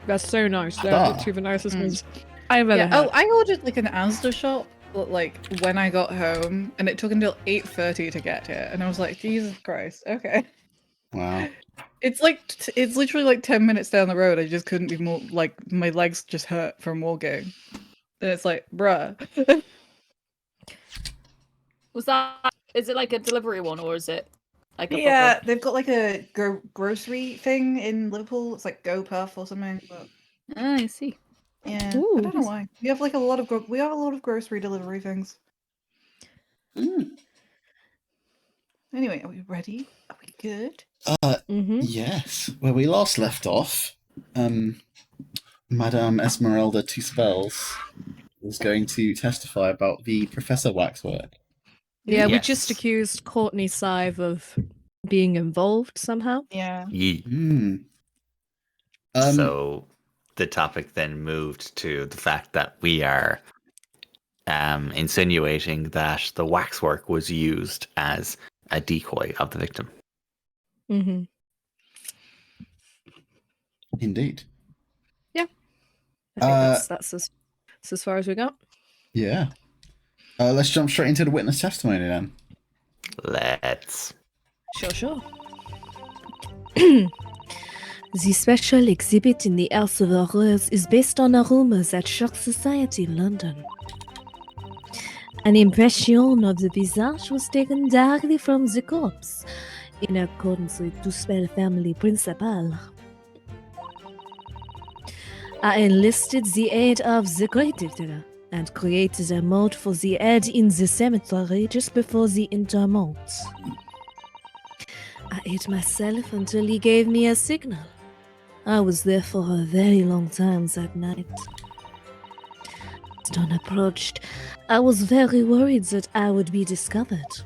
That's so nice. They're two of the nicest ones I've ever had. Oh, I ordered like an Asda shop, like when I got home, and it took until 8:30 to get here, and I was like, Jesus Christ, okay. Wow. It's like it's literally like 10 minutes down the road. I just couldn't be more like my legs just hurt from walking. And it's like, bruh. Is it like a delivery one or is it like a Yeah, they've got like a grocery thing in Liverpool. It's like GoPuff or something. But... I see. Yeah, Ooh, I don't know why. We have like a lot of grocery delivery things. Anyway, are we ready? Are we good? Yes. Where we last left off, Madame Esmeralda Two Spells was going to testify about the Professor Waxwork. Yeah, we just accused Courtney Scythe of being involved somehow. Yeah. So the topic then moved to the fact that we are insinuating that the waxwork was used as a decoy of the victim. Mm-hmm. Indeed. Yeah. I think that's as far as we got. Yeah. Let's jump straight into the witness testimony then. Let's. Sure. The special exhibit in the House of Horrors is based on a rumors at Shock Society, London. An impression of the visage was taken directly from the corpse, in accordance with Duspel family principle. I enlisted the aid of the Creator and created a mold for the head in the cemetery just before the interment. I ate myself until he gave me a signal. I was there for a very long time that night. As dawn approached, I was very worried that I would be discovered.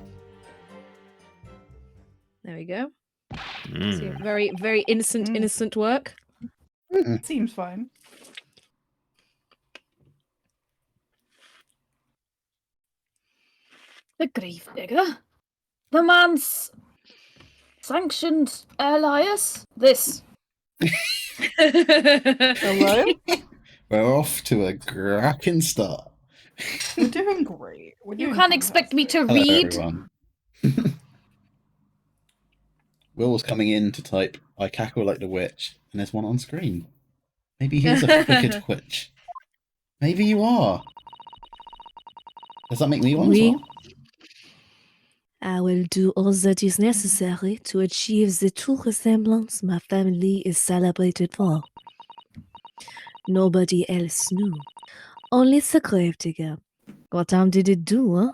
There we go. See, very, very innocent work. Seems fine. The gravedigger? The man's sanctioned alias? This. Hello? We're off to a cracking start. We're doing great. You can't expect me to Hello, read. everyone. Will was coming in to type, I cackle like the witch, and there's one on screen. Maybe he's a crooked witch. Maybe you are. Does that make me one as well? I will do all that is necessary to achieve the true resemblance my family is celebrated for. Nobody else knew. Only the gravedigger. What time did it do, huh?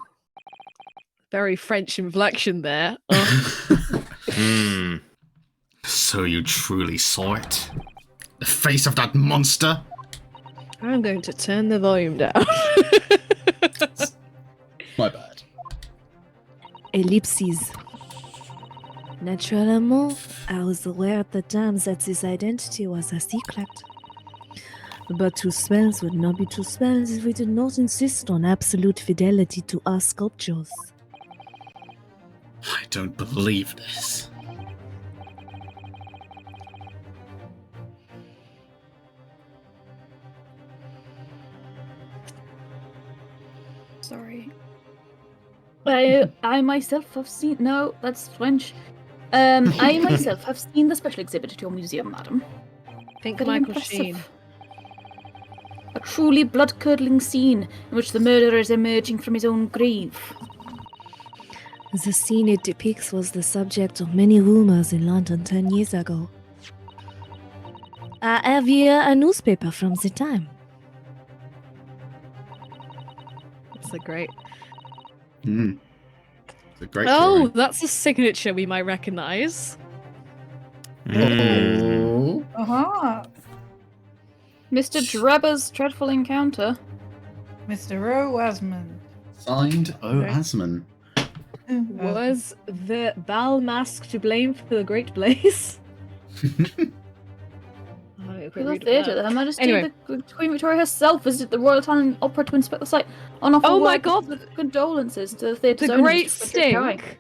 Very French inflection there. So you truly saw it? The face of that monster? I'm going to turn the volume down. My bad. Ellipses. Naturellement, I was aware at the time that this identity was a secret. But two spells would not be two spells if we did not insist on absolute fidelity to our sculptures. I don't believe this. Sorry. I myself have seen... No, that's French. I myself have seen the special exhibit at your museum, madam. Think Very Michael impressive. Sheen. A truly blood-curdling scene in which the murderer is emerging from his own grave. The scene it depicts was the subject of many rumors in London 10 years ago. I have here a newspaper from the time. That's a great... It's a great Oh, drawing. that's a signature we might recognize. Oh. Uh-huh. Mr. Drebber's dreadful encounter. Mr. O. Wasman. Signed O. Asman. Was the Val Mask to blame for the Great Blaze? The theatre, Her Majesty Anyway. the Queen Victoria herself visited the Royal Italian Opera to inspect the site on offer Oh my words God. of condolences to the theatre's The owners, Great which was going. Stink.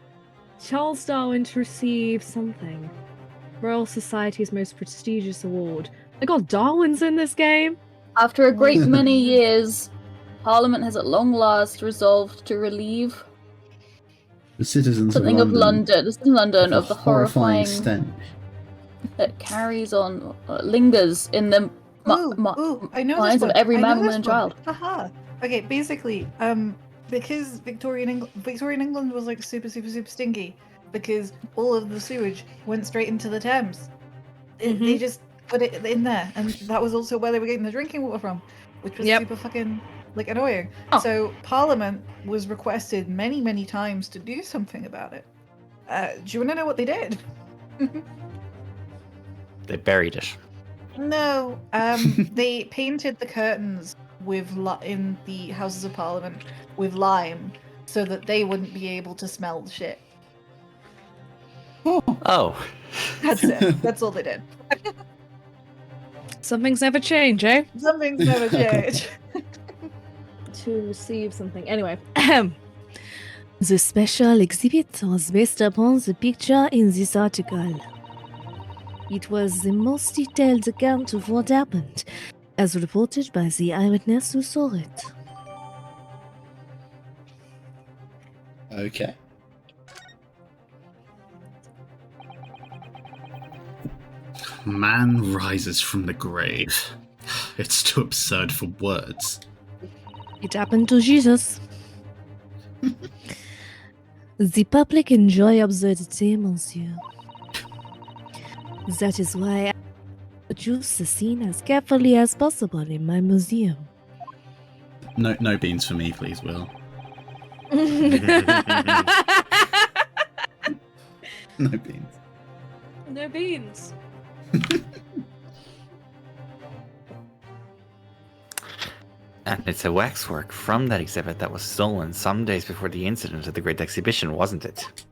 Charles Darwin to receive something. Royal Society's most prestigious award, I got Darwin's in this game. After a great many years, Parliament has at long last resolved to relieve The citizens something of London, of the horrifying stench. that carries on, lingers in the I know minds this of one. every I know man, woman, this and one. child. Haha. Okay, basically, because Victorian England was like super stinky because all of the sewage went straight into the Thames. They just put it in there, and that was also where they were getting the drinking water from, which was super fucking like annoying. Oh. So Parliament was requested many times to do something about it. Do you want to know what they did? They buried it. No, they painted the curtains with in the Houses of Parliament with lime, so that they wouldn't be able to smell the shit. Oh. That's it. That's all they did. Some things never change, eh? Some things never change. To receive something. Anyway. The special exhibit was based upon the picture in this article. It was the most detailed account of what happened, as reported by the eyewitness who saw it. Okay. Man rises from the grave. It's too absurd for words. It happened to Jesus. The public enjoy absurdity, monsieur. That is why I produce the scene as carefully as possible in my museum. No beans for me, please, Will. No beans. No beans. And it's a waxwork from that exhibit that was stolen some days before the incident at the Great Exhibition, wasn't it?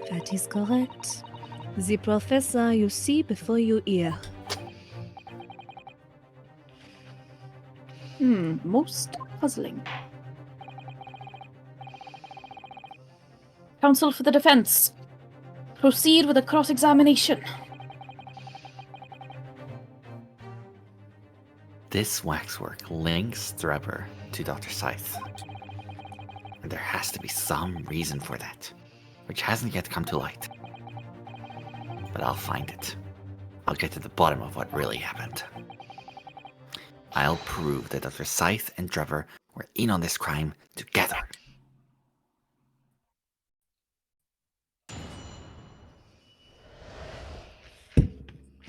That is correct. The professor you see before you hear. Most puzzling. Counsel for the defense. Proceed with a cross-examination. This waxwork links Drebber to Dr. Scythe. And there has to be some reason for that, which hasn't yet come to light. But I'll find it. I'll get to the bottom of what really happened. I'll prove that Dr. Scythe and Drebber were in on this crime together.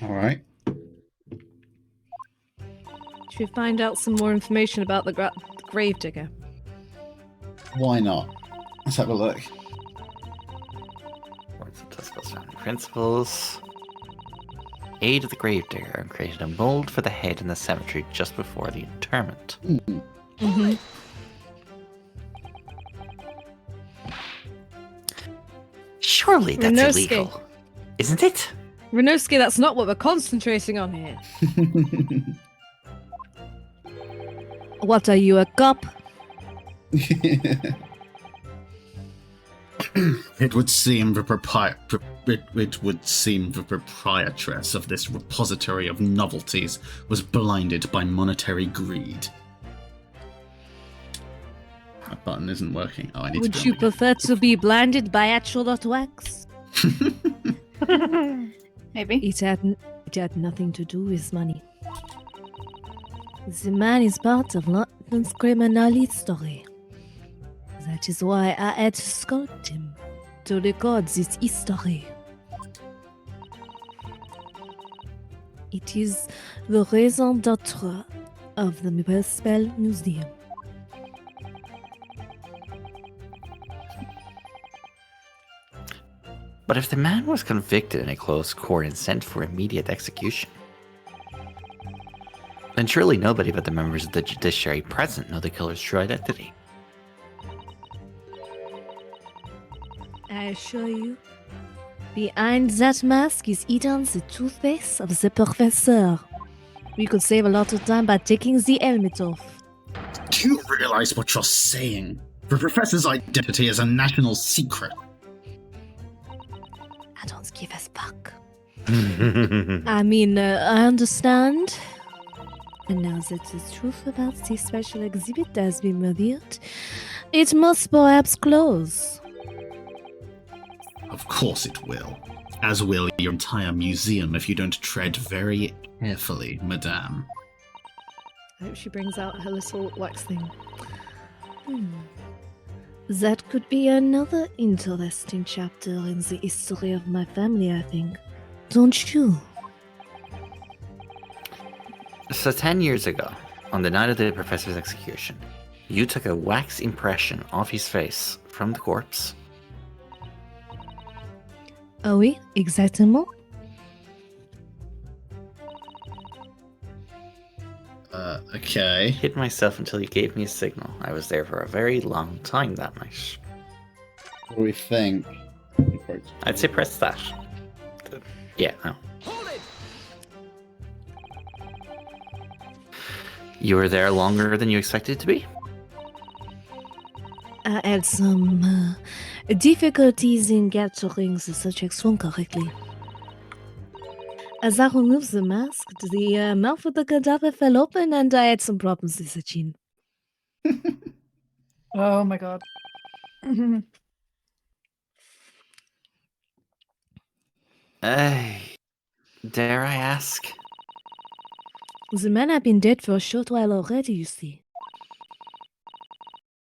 Alright. Should we find out some more information about the gravedigger? Why not? Let's have a look. Words of Tusco's founding principles. Aided the gravedigger and created a mold for the head in the cemetery just before the interment. Surely that's Renoski. illegal, isn't it? Renoski, that's not what we're concentrating on here. What are you, a cop? It would seem the proprietress of this repository of novelties was blinded by monetary greed. That button isn't working. Oh, I need Would to. you prefer to be blinded by actual wax? Maybe. It had nothing to do with money. The man is part of London's criminal history. That is why I had to sculpt him, to record this history. It is the raison d'être of the Municipal Museum. But if the man was convicted in a closed court and sent for immediate execution, then surely nobody but the members of the judiciary present know the killer's true identity. I assure you, behind that mask is hidden the true face of the professor. We could save a lot of time by taking the helmet off. Do you realize what you're saying? The professor's identity is a national secret. I don't give a fuck. I mean, I understand. And now that the truth about this special exhibit has been revealed, it must perhaps close. Of course it will. As will your entire museum if you don't tread very carefully, madame. I hope she brings out her little wax thing. That could be another interesting chapter in the history of my family, I think. Don't you? So 10 years ago, on the night of the professor's execution, you took a wax impression of his face from the corpse. Ah oui, exactement. Okay. Hit myself until you gave me a signal. I was there for a very long time that night. What do we think? I'd say press that. Yeah, no. You were there longer than you expected to be? I had some difficulties in capturing the subject's phone correctly. As I removed the mask, the mouth of the cadaver fell open and I had some problems with the chin. Oh my god. Dare I ask? The man had been dead for a short while already, you see.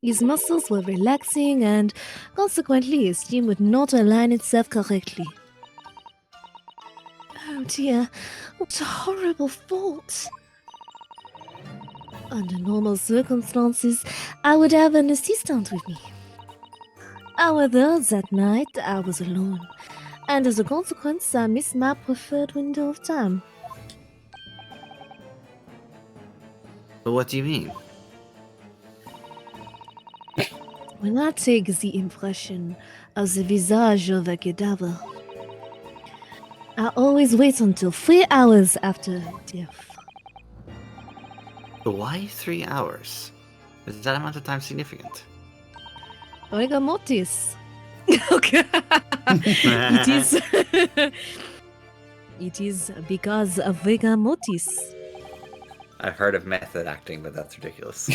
His muscles were relaxing and consequently his chin would not align itself correctly. Oh dear, what a horrible fault. Under normal circumstances, I would have an assistant with me. However, that night I was alone, and as a consequence, I missed my preferred window of time. But what do you mean? When I take the impression of the visage of a cadaver, I always wait until 3 hours after death. Why 3 hours? Is that amount of time significant? Rigor mortis. Okay. It is. It is because of rigor mortis. I've heard of method acting, but that's ridiculous.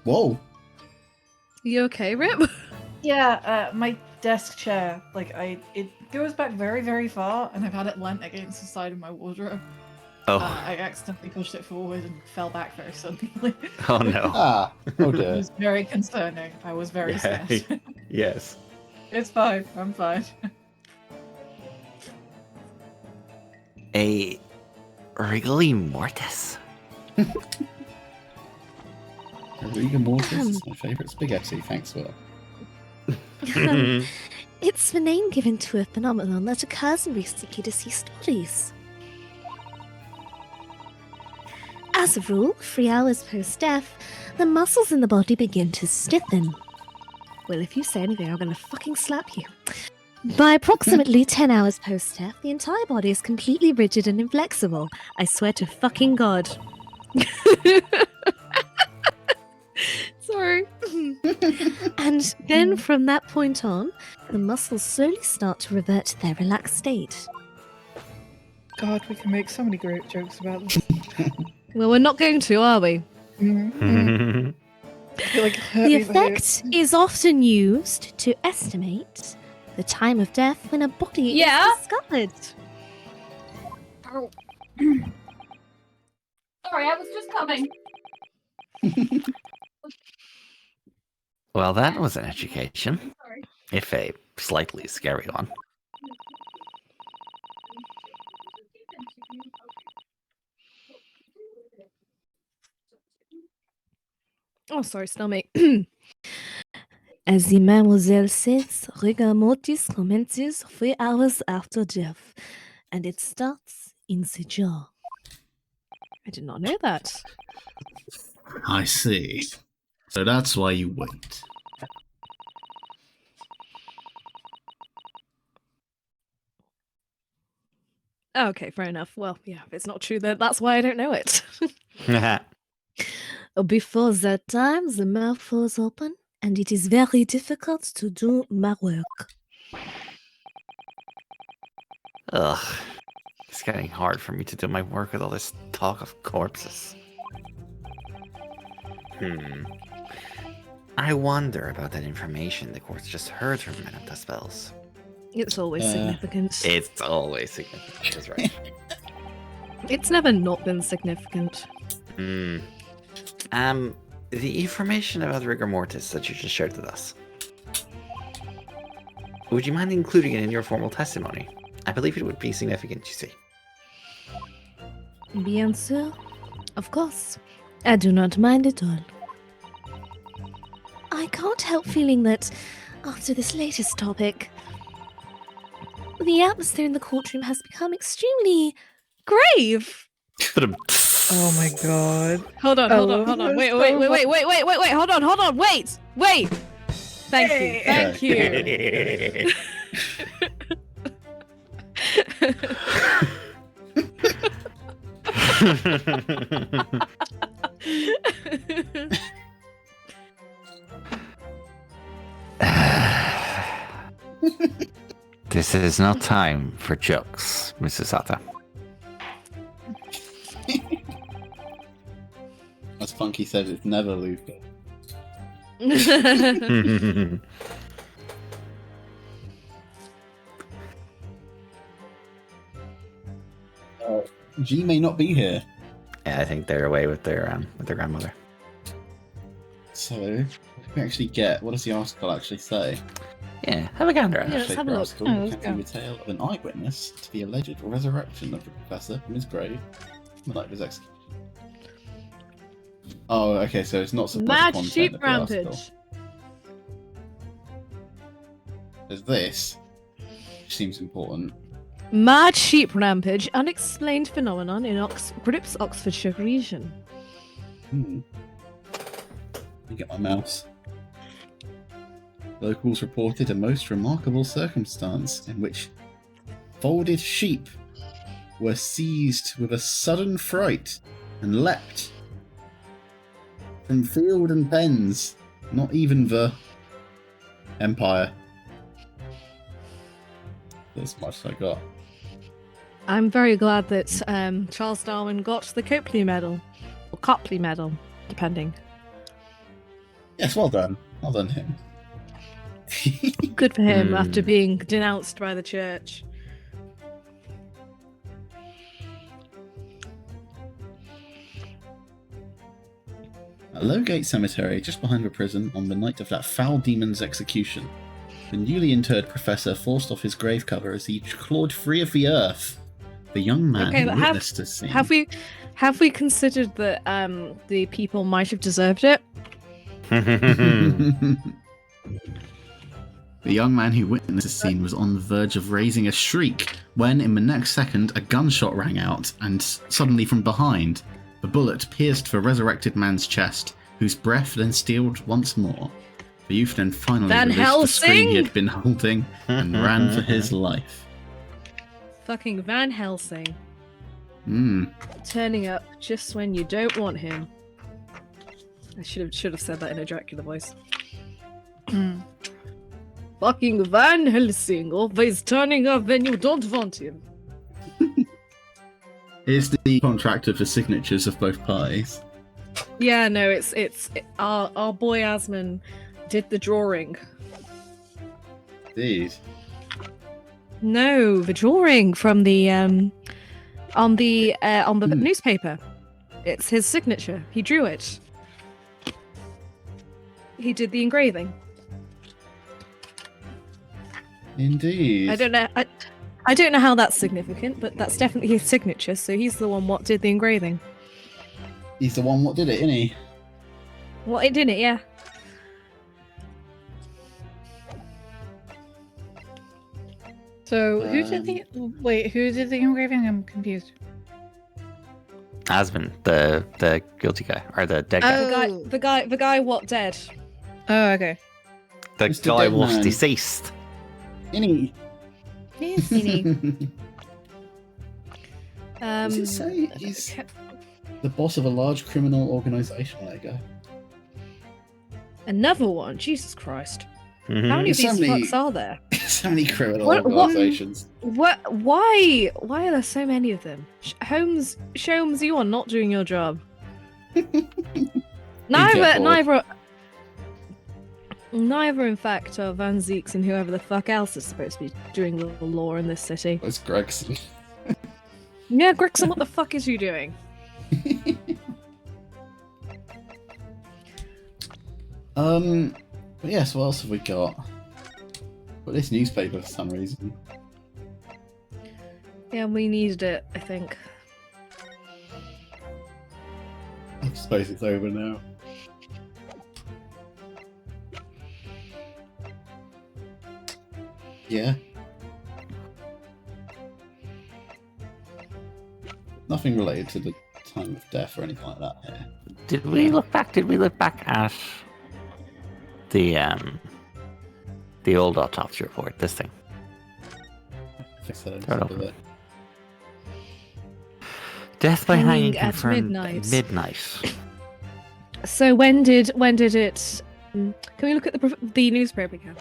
Whoa! You okay, Rip? Yeah, my desk chair, it goes back very, very far, and I've had it leant against the side of my wardrobe. Oh, I accidentally pushed it forward and fell back very suddenly. oh no. Ah! Oh It dear. was very concerning. I was very Yeah. scared. Yes. It's fine. I'm fine. A wriggly mortis. Rigor mortis is my favourite spaghetti. Thanks, Will. It's the name given to a phenomenon that occurs in recently deceased bodies. As a rule, 3 hours post-death, the muscles in the body begin to stiffen. Well, if you say anything, I'm gonna fucking slap you. By approximately 10 hours post-death, the entire body is completely rigid and inflexible. I swear to fucking God. Sorry. And then from that point on, the muscles slowly start to revert to their relaxed state. God, we can make so many great jokes about this. Well, we're not going to, are we? Mhm. The effect is often used to estimate the time of death when a body Yeah? is discovered. Oh. Sorry, I was just coming. Well, that was an education, Sorry. if a slightly scary one. Oh, sorry, stomach. As the mademoiselle says, rigor mortis commences 3 hours after death, and it starts in the jaw. I did not know that. I see. So that's why you wait. Okay, fair enough. Well, yeah, if it's not true, then that's why I don't know it. Before that time, the mouth falls open and it is very difficult to do my work. Ugh. It's getting hard for me to do my work with all this talk of corpses. I wonder about that information the courts just heard from Madame Taspels. It's always significant. It's always significant, that's right. It's never not been significant. The information about rigor mortis that you just shared with us. Would you mind including it in your formal testimony? I believe it would be significant, you see. Bien sûr. Of course. I do not mind at all. I can't help feeling that, after this latest topic, the atmosphere in the courtroom has become extremely grave. Oh my god. Hold on. Wait, so hold on. Wait. Thank you. This is not time for jokes, Mrs. Sata. As Funky said, it's never Luca. G may not be here. Yeah, I think they're away with their grandmother. So, what do we actually get? What does the article actually say? Yeah, have a gander at Yeah, it. let's have a look. Article, Oh, let's recounting go. the tale of an eyewitness to the alleged resurrection of the professor from his grave the night of his execution. Oh, okay, so it's not supposed Mad to content sheep of the article. rampage. There's this, which seems important. Mad sheep rampage, unexplained phenomenon in Grip's Oxfordshire region. Let me get my mouse. Locals reported a most remarkable circumstance in which folded sheep were seized with a sudden fright and leapt from field and pens, not even the Empire. That's as much as I got. I'm very glad that Charles Darwin got the Copley Medal, or Copley Medal, depending. Yes, well done. Well done, him. Good for him after being denounced by the church. At Lowgate Cemetery, just behind the prison, on the night of that foul demon's execution, the newly interred professor forced off his grave cover as he clawed free of the earth. The young man Okay, who but witnessed the scene. Have we considered that the people might have deserved it? The young man who witnessed the scene was on the verge of raising a shriek when, in the next second, a gunshot rang out, and suddenly from behind, the bullet pierced the resurrected man's chest, whose breath then stilled once more. The youth then finally Van released the scream he Helsing! had been holding and ran for his life. Fucking Van Helsing. Mm. Turning up just when you don't want him. I should have said that in a Dracula voice. Fucking Van Helsing, always turning up when you don't want him. It's the contractor for signatures of both parties. Yeah, no, it's our boy Asman did the drawing. Indeed. No, the drawing from the on the newspaper. It's his signature. He drew it. He did the engraving. Indeed. I don't know. I don't know how that's significant, but that's definitely his signature. So he's the one what did the engraving. He's the one what did it, isn't he? What it did it? Yeah. So who did the engraving? I'm confused. Asman, the guilty guy, or the dead guy. Oh. The guy what dead? Oh, okay. The Mr. guy was Deadman. deceased. Innie. Does it say he's the boss of a large criminal organization? There you go. Another one? Jesus Christ. Mhm. How many of So these many- fucks are there? So many criminal What- organisations. What? Why? Why are there so many of them? Holmes, you are not doing your job. Neither, in fact, are Van Zeeks and whoever the fuck else is supposed to be doing the law in this city. It's Gregson. Yeah, Gregson, what the fuck is you doing? But yes, what else have we got? But this newspaper for some reason. Yeah, we needed it, I think. I suppose it's over now. Yeah. Nothing related to the time of death or anything like that here. Did we look back at the old autopsy report? This thing. I think so. Turn Let's off. do it. Death by hanging Hanging at confirmed midnight. midnight. So when did it? Can we look at the newspaper again?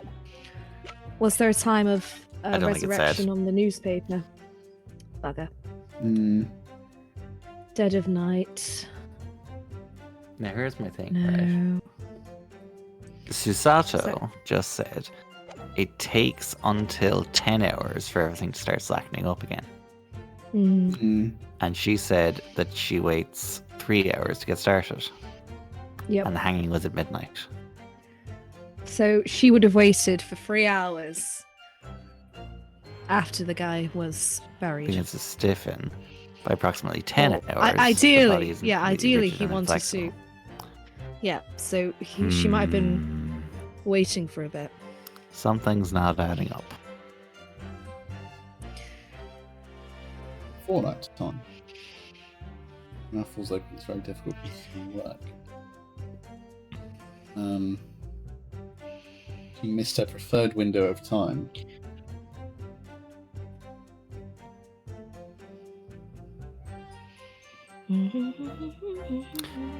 Was there a time of I don't think it said. resurrection on the newspaper? Bugger. Dead of night. Now here's my thing, No. right? Susato just said it takes until 10 hours for everything to start slackening up again. And she said that she waits 3 hours to get started. Yep. And the hanging was at midnight. So she would have waited for 3 hours after the guy was buried. Begins to stiffen by approximately 10 Well, hours. The body ideally, isn't yeah, completely ideally rigid he and wanted inflexible. to. Yeah, so she might have been waiting for a bit. Something's not adding up. 4 nights time. That feels like it's very difficult to work. She missed her preferred window of time.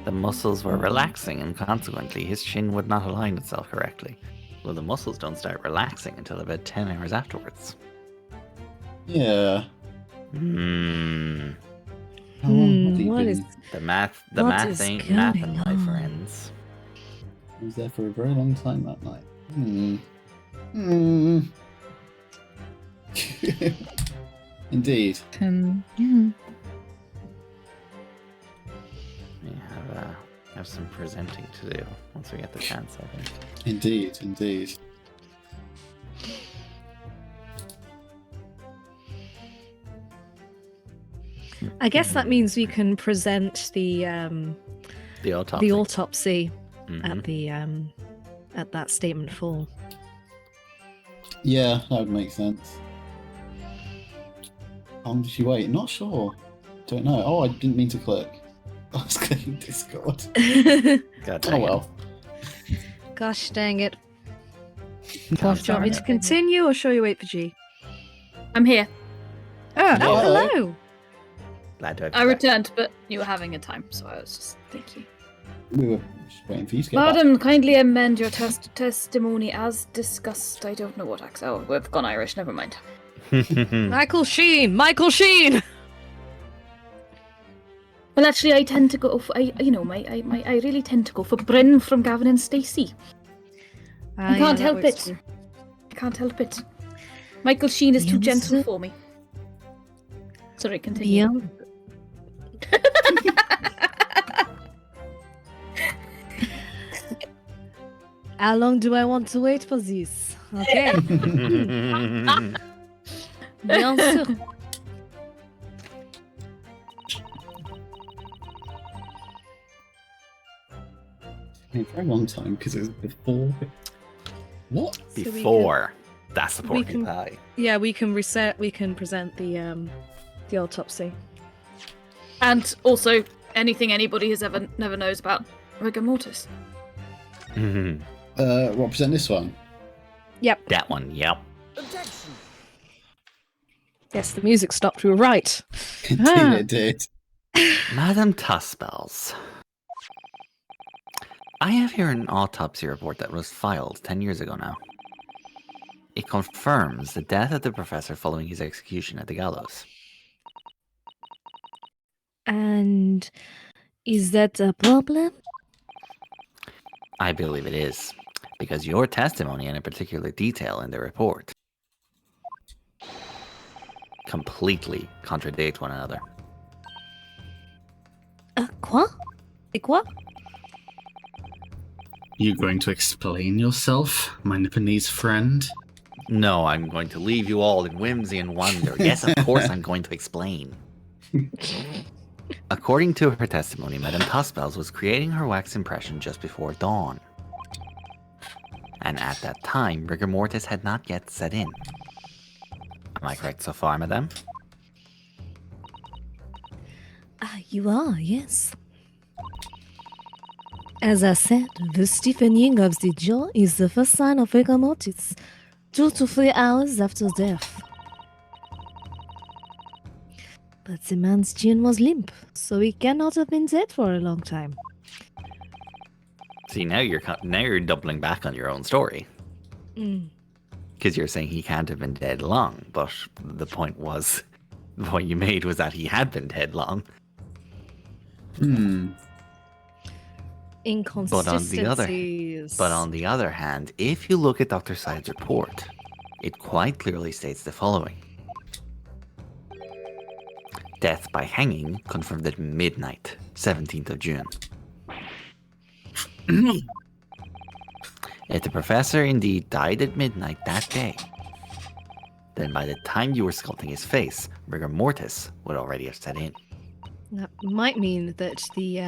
The muscles were relaxing and consequently his chin would not align itself correctly. Well, the muscles don't start relaxing until about 10 hours afterwards. Yeah. How long have you What been? is- The math What is ain't mathing, going my on? friends. I was there for a very long time that night. Indeed. We have some presenting to do once we get the chance, I think. Indeed. I guess that means we can present the autopsy Mhm. at that statement full. Yeah, that would make sense. How long did she wait? Not sure. Don't know. Oh, I didn't mean to click. I was clicking Discord. God Oh dang it. well. Gosh dang it. Gosh Do you want me darn to it. continue or shall you wait for G? I'm here. Oh, Hello. hello. Glad to have I you back. returned, but you were having a time, so I was just thank you. We were just waiting for you to get back. Madam, kindly amend your testimony as discussed. I don't know what accent. Oh, we've gone Irish. Never mind. Michael Sheen! Michael Sheen! Well, actually, I tend to go. I really tend to go for Bryn from Gavin and Stacey. I can't help it. I can't help it. Michael Sheen is too gentle for me. Sorry, continue. How long do I want to wait for this? Okay. Bien sûr. A very long time because it was before. What? So we Before. That's the we porky can- pie. Yeah, we can present the autopsy. And also, anything anybody has ever never knows about rigor mortis. Represent this one. Yep. That one, yep. Yes, the music stopped. We were right. Indeed, it did. Madam Tuspels. I have here an autopsy report that was filed 10 years ago now. It confirms the death of the professor following his execution at the gallows. And is that a problem? I believe it is, because your testimony and a particular detail in the report completely contradict one another. Quoi? Et quoi? You going to explain yourself, my Nipponese friend? No, I'm going to leave you all in whimsy and wonder. Yes, of course I'm going to explain. According to her testimony, Madame Tuspels was creating her wax impression just before dawn. And at that time, rigor mortis had not yet set in. Am I correct so far, Madame? You are, yes. As I said, the stiffening of the jaw is the first sign of rigor mortis, 2 to 3 hours after death. But the man's chin was limp, so he cannot have been dead for a long time. See, now you're doubling back on your own story. Because you're saying he can't have been dead long, but the point you made was that he had been dead long. Inconsistencies. But on the other hand, if you look at Dr. Syed's report, it quite clearly states the following. Death by hanging confirmed at midnight, 17th of June. If the professor indeed died at midnight that day, then by the time you were sculpting his face, rigor mortis would already have set in. That might mean that the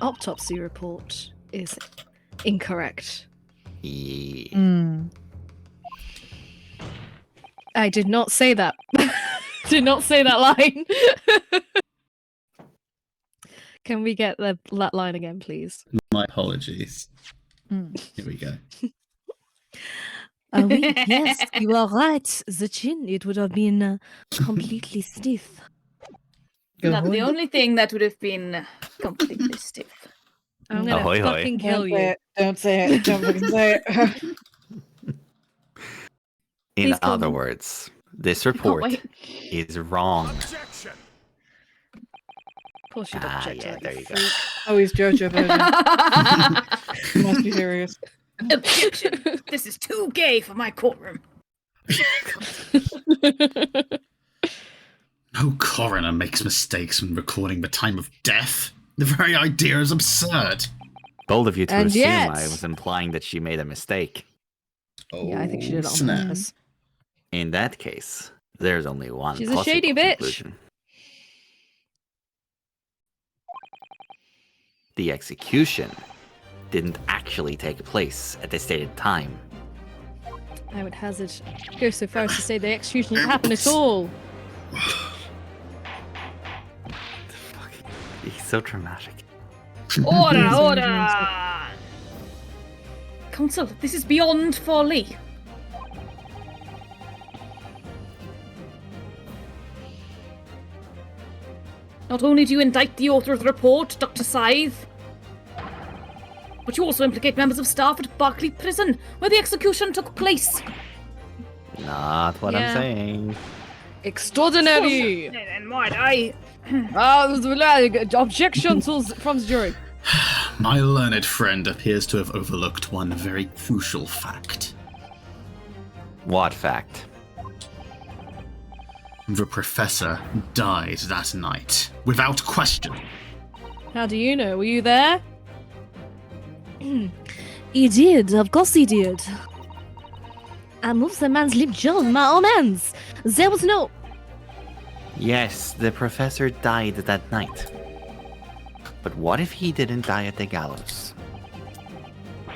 autopsy report is incorrect. Yeah. I did not say that. Did not say that line. Can we get that line again, please? My apologies. Here we go. Oui, yes, you are right. The chin, it would have been completely stiff. Not the only thing that would have been completely stiff. I'm gonna Ahoy, hoy. fucking kill you. Don't say it. Don't fucking say it. In Please other come. words, this report is wrong. Of course you double checked Yeah, it. there you go. Oh, he's Jojo version. Must be serious. Objection! This is too gay for my courtroom. No coroner makes mistakes when recording the time of death. The very idea is absurd. Bold of you to And assume yet- I was implying that she made a mistake. Yeah, I think she did it on snap. purpose. In that case, there's only one She's a possible shady bitch. conclusion. The execution didn't actually take place at the stated time. I would hazard go so far as to say the execution didn't happen at all. He's so dramatic. Order, order! Counsel, this is beyond folly. Not only do you indict the author of the report, Dr. Scythe, but you also implicate members of staff at Berkeley Prison, where the execution took place. Not what Yeah. I'm saying. Extraordinary! And might I... Objection from the jury. My learned friend appears to have overlooked one very crucial fact. What fact? The professor died that night, without question. How do you know? Were you there? He did, of course he did. I moved the man's lip jaw with my own hands. There was no... Yes, the professor died that night. But what if he didn't die at the gallows?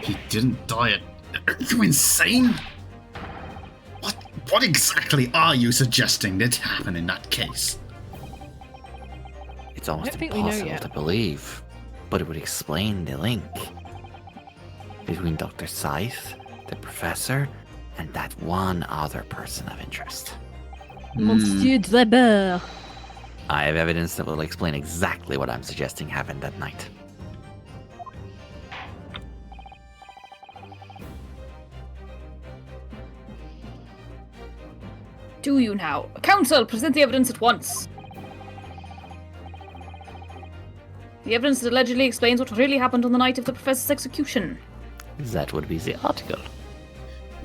He didn't die at... Are you insane? What exactly are you suggesting did happen in that case? It's almost think we know impossible yet. to believe, but it would explain the link between Dr. Scythe, the professor, and that one other person of interest. Monsieur Dreber. I have evidence that will explain exactly what I'm suggesting happened that night. Do you now? Council, present the evidence at once. The evidence that allegedly explains what really happened on the night of the professor's execution. That would be the article.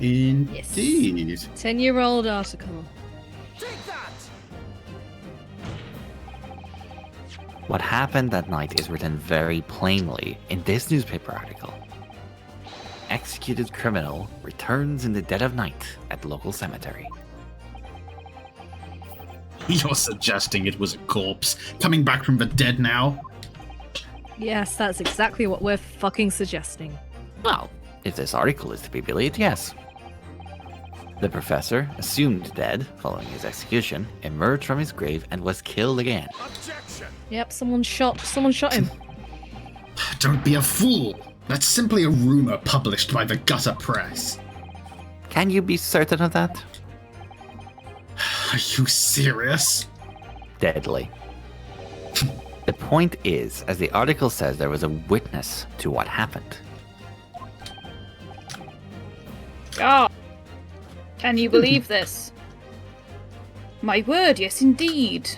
Indeed. 10-year-old article. What happened that night is written very plainly in this newspaper article. Executed criminal returns in the dead of night at local cemetery. You're suggesting it was a corpse coming back from the dead now? Yes, that's exactly what we're fucking suggesting. Well, if this article is to be believed, yes. The professor, assumed dead following his execution, emerged from his grave and was killed again. Yep, someone shot him. Don't be a fool. That's simply a rumor published by the gutter press. Can you be certain of that? Are you serious? Deadly. The point is, as the article says, there was a witness to what happened. Ah, can you believe this? My word, yes indeed.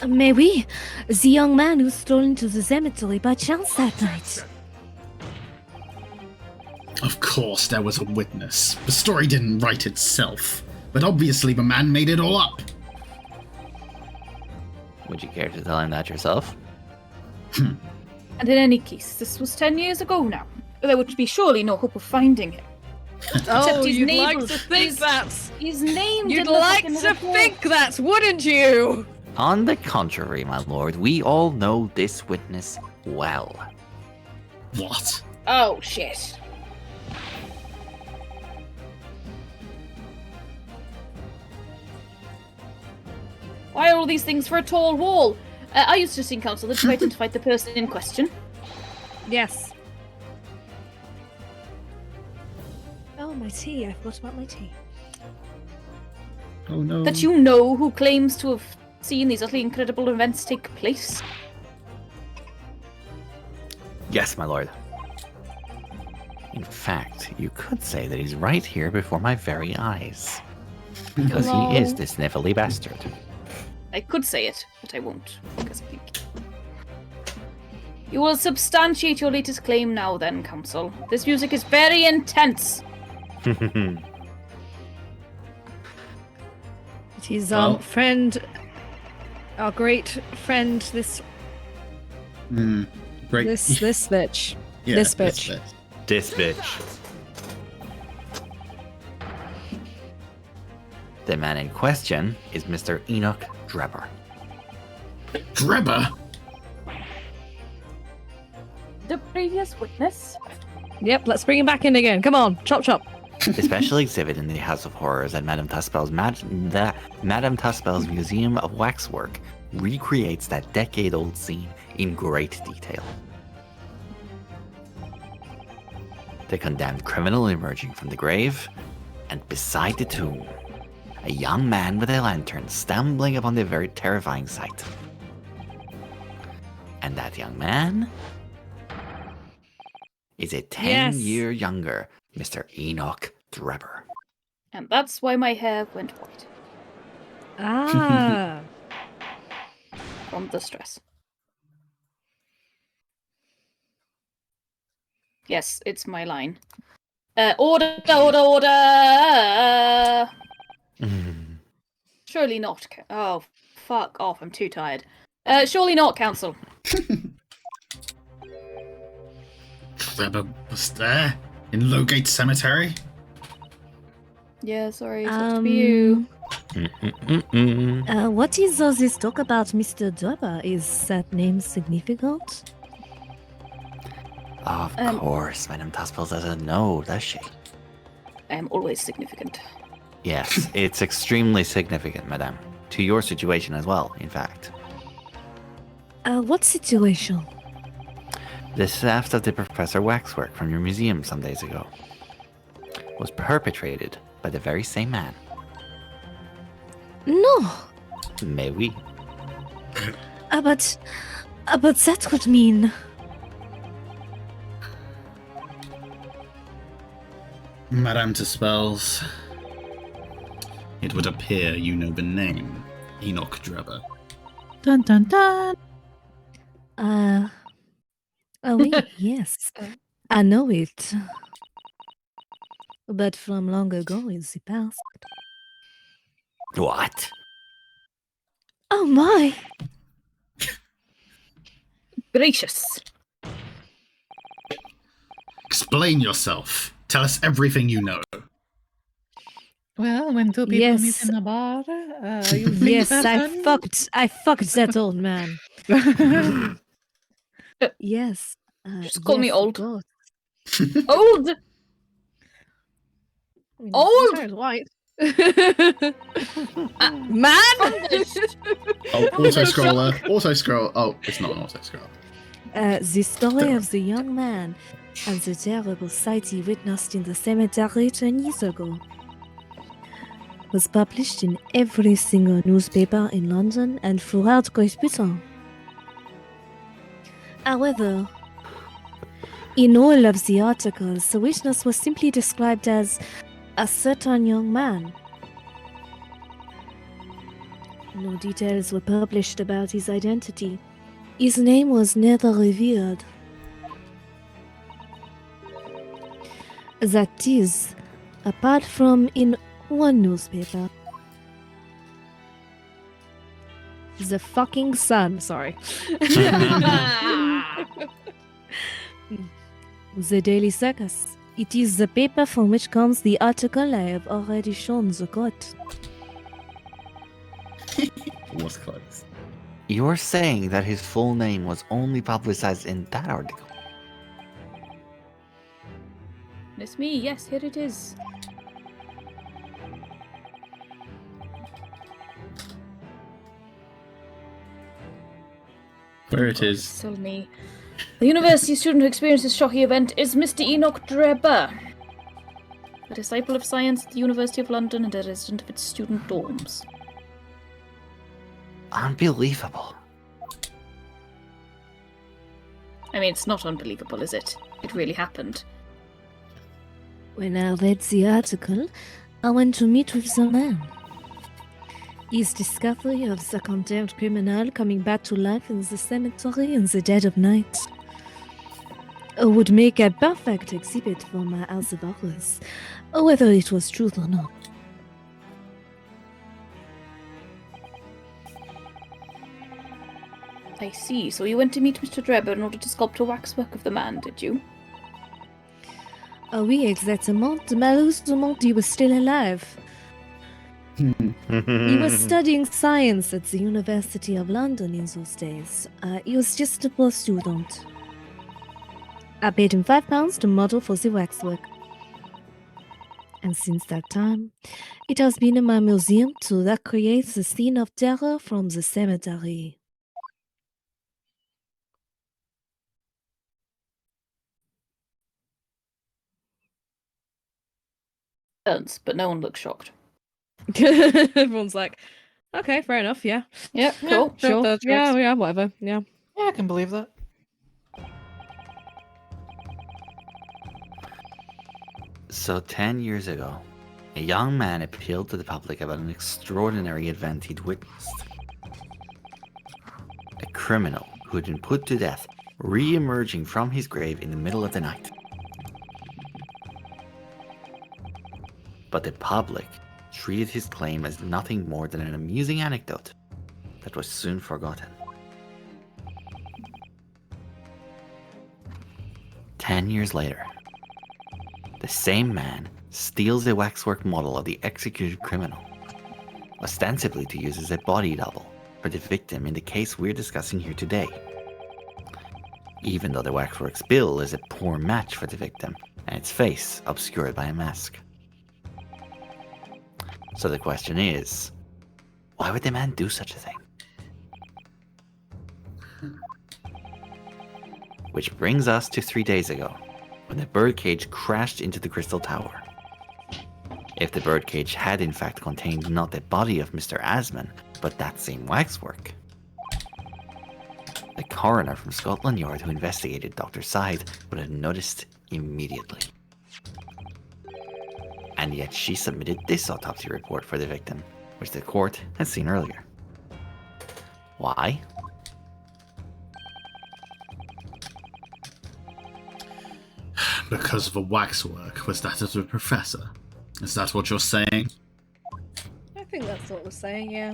Mais oui, the young man who stole into the cemetery by chance that night. Of course there was a witness. The story didn't write itself. But obviously the man made it all up. Would you care to tell him that yourself? And in any case, this was 10 years ago now. There would be surely no hope of finding him. Oh, his you'd neighbours- like to think that. His name You'd didn't like fucking to report. think that, wouldn't you? On the contrary, my lord, we all know this witness well. What? Oh, shit. Why are all these things for a tall wall? I used to sing council that you identified the person in question. Yes. Oh, my tea. I forgot about my tea. Oh no. That you know who claims to have seen these utterly incredible events take place. Yes, my lord. In fact, you could say that he's right here before my very eyes. Because he is this snivelly bastard. I could say it, but I won't, because I think... You will substantiate your latest claim now then, Council. This music is very intense. It is Well- friend, our great friend, this Great. this bitch. Yeah, this bitch. This bitch. The man in question is Mr. Enoch Drebber. Drebber? The previous witness? Yep, let's bring him back in again. Come on, chop chop. The special exhibit in the House of Horrors at Madame Tuspel's Madame Tuspel's Museum of Waxwork recreates that decade-old scene in great detail. The condemned criminal emerging from the grave, and beside the tomb, a young man with a lantern stumbling upon the very terrifying sight. And that young man is a 10-year younger Mr. Enoch Drebber. And that's why my hair went white. Ah. From the stress. Yes, it's my line. Order! Surely not. Oh, fuck off. I'm too tired. Surely not, Council. Drebber was there? In Lowgate Cemetery? Yeah, sorry. It's up to you. What is all this talk about Mr. Drebber? Is that name significant? Of course, Madame Tuspel doesn't know, does she? I am always significant. Yes, it's extremely significant, Madame. To your situation as well, in fact. What situation? The theft of the Professor Waxwork from your museum some days ago was perpetrated by the very same man. No. Mais oui. But that would mean... Madame Tuspel's. it would appear you know the name, Enoch Drebber. Dun dun dun. Oh, wait, yes. I know it. But from long ago in the past. What? Oh my! Gracious. Explain yourself. Tell us everything you know. Well, when two people meet Yes. in a bar, you think Yes, that I fucked that old man. one? Yes. Just call me yes, old. God. Old! I mean, Old! his hair is white. Man! Oh, auto-scroller. Auto-scroll. Oh, it's not an auto-scroll. The story of the young man and the terrible sight he witnessed in the cemetery 10 years ago was published in every single newspaper in London and throughout Great Britain. However, in all of the articles, the witness was simply described as a certain young man. No details were published about his identity. His name was never revealed. That is, apart from in one newspaper. The fucking Sun, sorry. The Daily Circus. It is the paper from which comes the article I have already shown the court. Was close. You're saying that his full name was only publicized in that article? It's me, yes, here it is. Where it is. Tell me. The university student who experienced this shocking event is Mr. Enoch Drebber, a disciple of science at the University of London and a resident of its student dorms. Unbelievable. I mean, it's not unbelievable, is it? It really happened. When I read the article, I went to meet with the man. His discovery of the condemned criminal coming back to life in the cemetery in the dead of night would make a perfect exhibit for my House of Horrors, whether it was true or not. I see. So you went to meet Mr. Drebber in order to sculpt a waxwork of the man, did you? Oui, exactement. Malheureusement, he was still alive. He was studying science at the University of London in those days. He was just a poor student. I paid him £5 to model for the waxwork. And since that time, it has been in my museum to recreate the scene of terror from the cemetery. But no one looks shocked. Everyone's like, okay, fair enough, yeah. Yep, cool. Sure. That's Yeah, right. yeah, whatever. Yeah. Yeah, I can believe that. So 10 years ago, a young man appealed to the public about an extraordinary event he'd witnessed. A criminal who had been put to death re-emerging from his grave in the middle of the night. But the public treated his claim as nothing more than an amusing anecdote that was soon forgotten. 10 years later, the same man steals a waxwork model of the executed criminal, ostensibly to use as a body double for the victim in the case we're discussing here today. Even though the waxwork's bill is a poor match for the victim and its face obscured by a mask. So the question is, why would the man do such a thing? Which brings us to 3 days ago, when the birdcage crashed into the Crystal Tower. If the birdcage had in fact contained not the body of Mr. Asman, but that same waxwork. The coroner from Scotland Yard who investigated Dr. Sythe would have noticed immediately. And yet she submitted this autopsy report for the victim, which the court had seen earlier. Why? Because the waxwork was that of the professor. Is that what you're saying? I think that's what we're saying, yeah.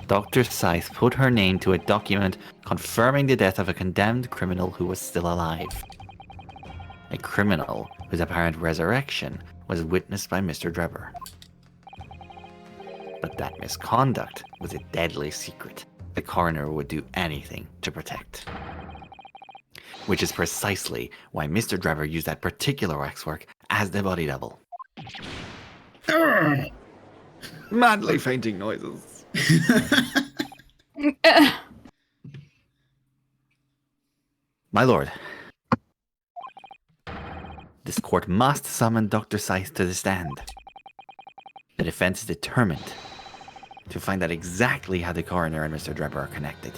Dr. Scythe put her name to a document confirming the death of a condemned criminal who was still alive. A criminal whose apparent resurrection was witnessed by Mr. Drebber. But that misconduct was a deadly secret the coroner would do anything to protect. Which is precisely why Mr. Drebber used that particular waxwork as the body double. Madly fainting noises. My lord, this court must summon Dr. Scythe to the stand. The defense is determined to find out exactly how the coroner and Mr. Drebber are connected.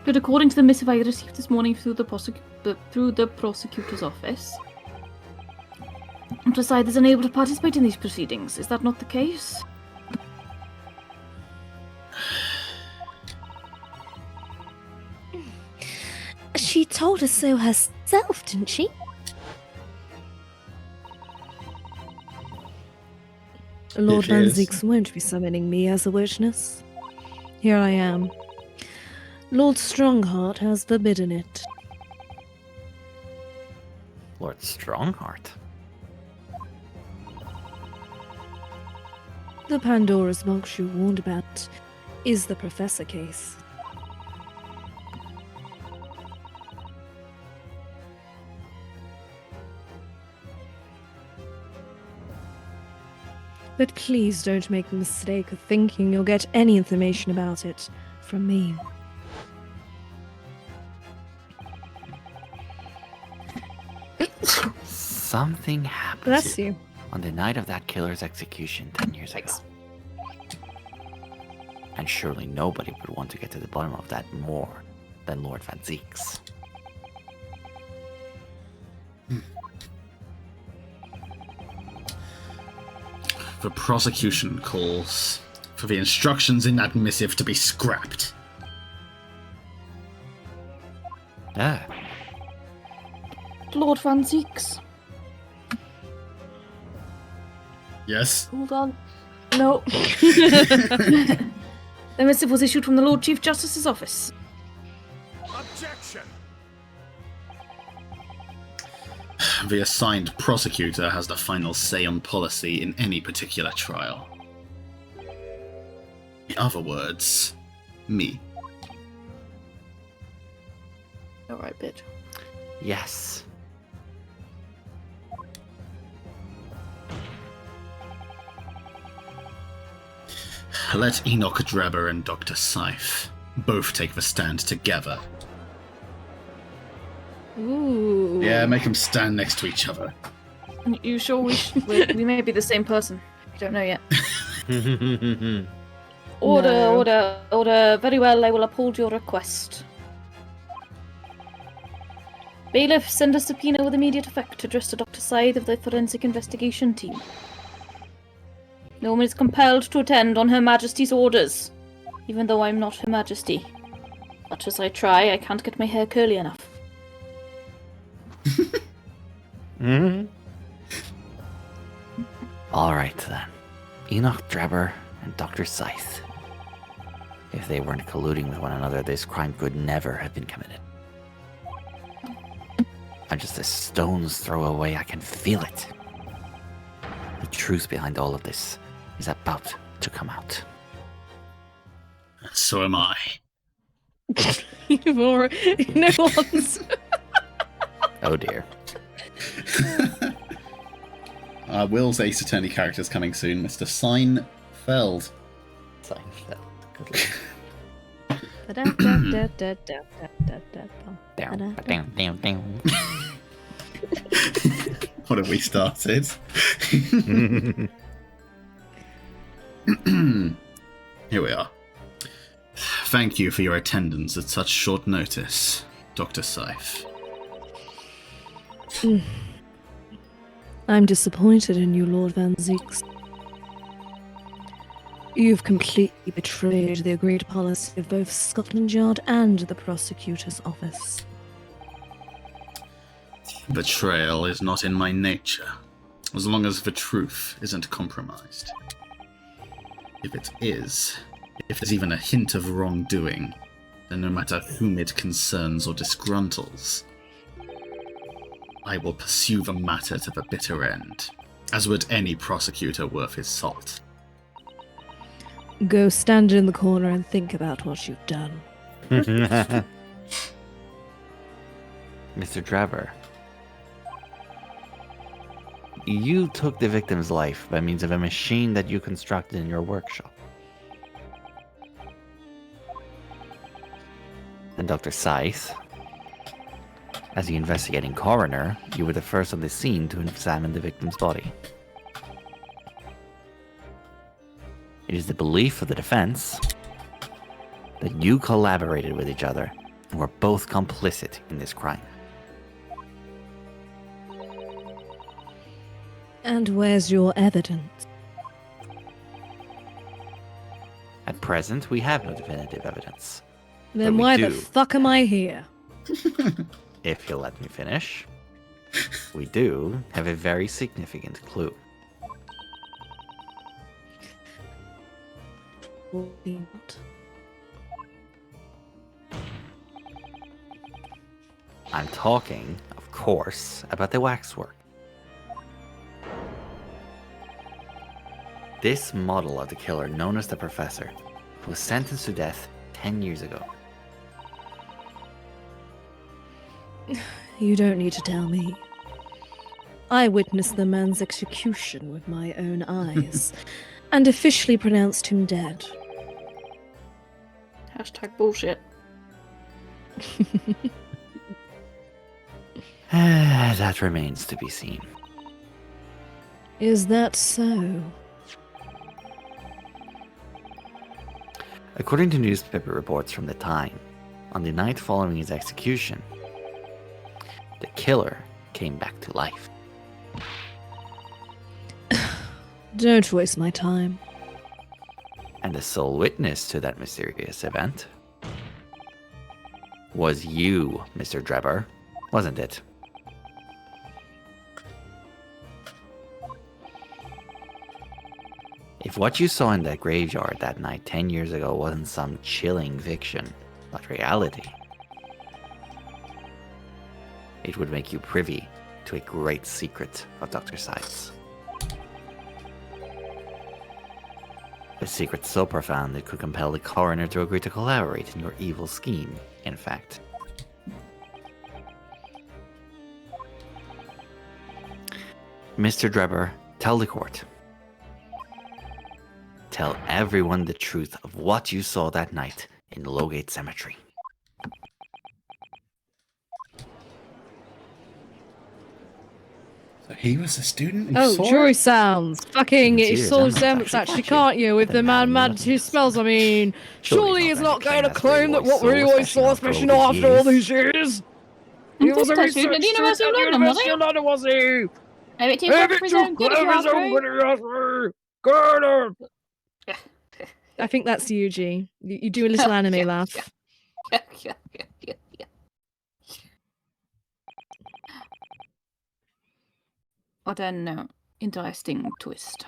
But according to the missive I received this morning through the prosecutor's office, Dr. Scythe is unable to participate in these proceedings. Is that not the case? She told us so herself, didn't she? Lord Van Zieks won't be summoning me as a witness. Here I am. Lord Strongheart has forbidden it. Lord Strongheart? The Pandora's box you warned about is the Professor case. But please don't make the mistake of thinking you'll get any information about it from me. Something happened Bless you. on the night of that killer's execution 10 years ago. And surely nobody would want to get to the bottom of that more than Lord Van Zieks. The prosecution calls for the instructions in that missive to be scrapped. Ah, Lord Van Zieks. Yes? Hold on. No. The missive was issued from the Lord Chief Justice's office. Objection! The assigned prosecutor has the final say on policy in any particular trial. In other words, me. Alright, bitch. yes. Let Enoch Drebber and Dr. Scythe both take the stand together. Ooh. Yeah, make them stand next to each other. You sure we may be the same person? We don't know yet. Order, No. order. Very well, I will uphold your request. Bailiff, send a subpoena with immediate effect addressed to Dr. Scythe of the Forensic Investigation Team. No one is compelled to attend on Her Majesty's orders, even though I'm not Her Majesty. Much as I try, I can't get my hair curly enough. Alright then. Enoch Drebber and Dr. Scythe. If they weren't colluding with one another, this crime could never have been committed. I'm just a stone's throw away, I can feel it. The truth behind all of this is about to come out. So am I. You've already... No one's... Oh dear. Will's Ace Attorney character's coming soon, Mr. Seinfeld. Seinfeld. Good luck. Down, down, down. What have we started? Here we are. thank you for your attendance at such short notice, Dr. Scythe. I'm disappointed in you, Lord Van Zeeks. You've completely betrayed the agreed policy of both Scotland Yard and the prosecutor's office. Betrayal is not in my nature, as long as the truth isn't compromised. If it is, if there's even a hint of wrongdoing, then no matter whom it concerns or disgruntles, I will pursue the matter to the bitter end, as would any prosecutor worth his salt. Go stand in the corner and think about what you've done. Mr. Trevor, you took the victim's life by means of a machine that you constructed in your workshop. And Dr. Scythe, as the investigating coroner, you were the first on the scene to examine the victim's body. It is the belief of the defense that you collaborated with each other and were both complicit in this crime. And where's your evidence? At present, we have no definitive evidence. Then we why do. the fuck am I here? If you'll let me finish, we do have a very significant clue. I'm talking, of course, about the waxwork. This model of the killer known as the Professor, who was sentenced to death 10 years ago. You don't need to tell me. I witnessed the man's execution with my own eyes, and officially pronounced him dead. Hashtag bullshit. That remains to be seen. Is that so? According to newspaper reports from the time, on the night following his execution, the killer came back to life. Don't waste my time. And the sole witness to that mysterious event was you, Mr. Drebber, wasn't it? If what you saw in that graveyard that night 10 years ago wasn't some chilling fiction, but reality, it would make you privy to a great secret of Dr. Scythe's. A secret so profound it could compel the coroner to agree to collaborate in your evil scheme, in fact. Mr. Drebber, tell the court. Tell everyone the truth of what you saw that night in Lowgate Cemetery. So he was a student who Oh, saw jury it? sounds. Fucking, You can it see his saw evidence resemblance actually, actually, can't can't you? With The the man man looking who at smells, I mean, Surely surely he's he's not not going going to to claim claim that's that what what we he always always saw, saw, especially especially not after after all all these these years. He was a That's research at the student University at of the London, University was of London, was he? Maybe too Maybe clever for his too own good if you clever ask his own me. good if you ask me. Get him. I think that's you, G. You do a little anime laugh. What an interesting twist.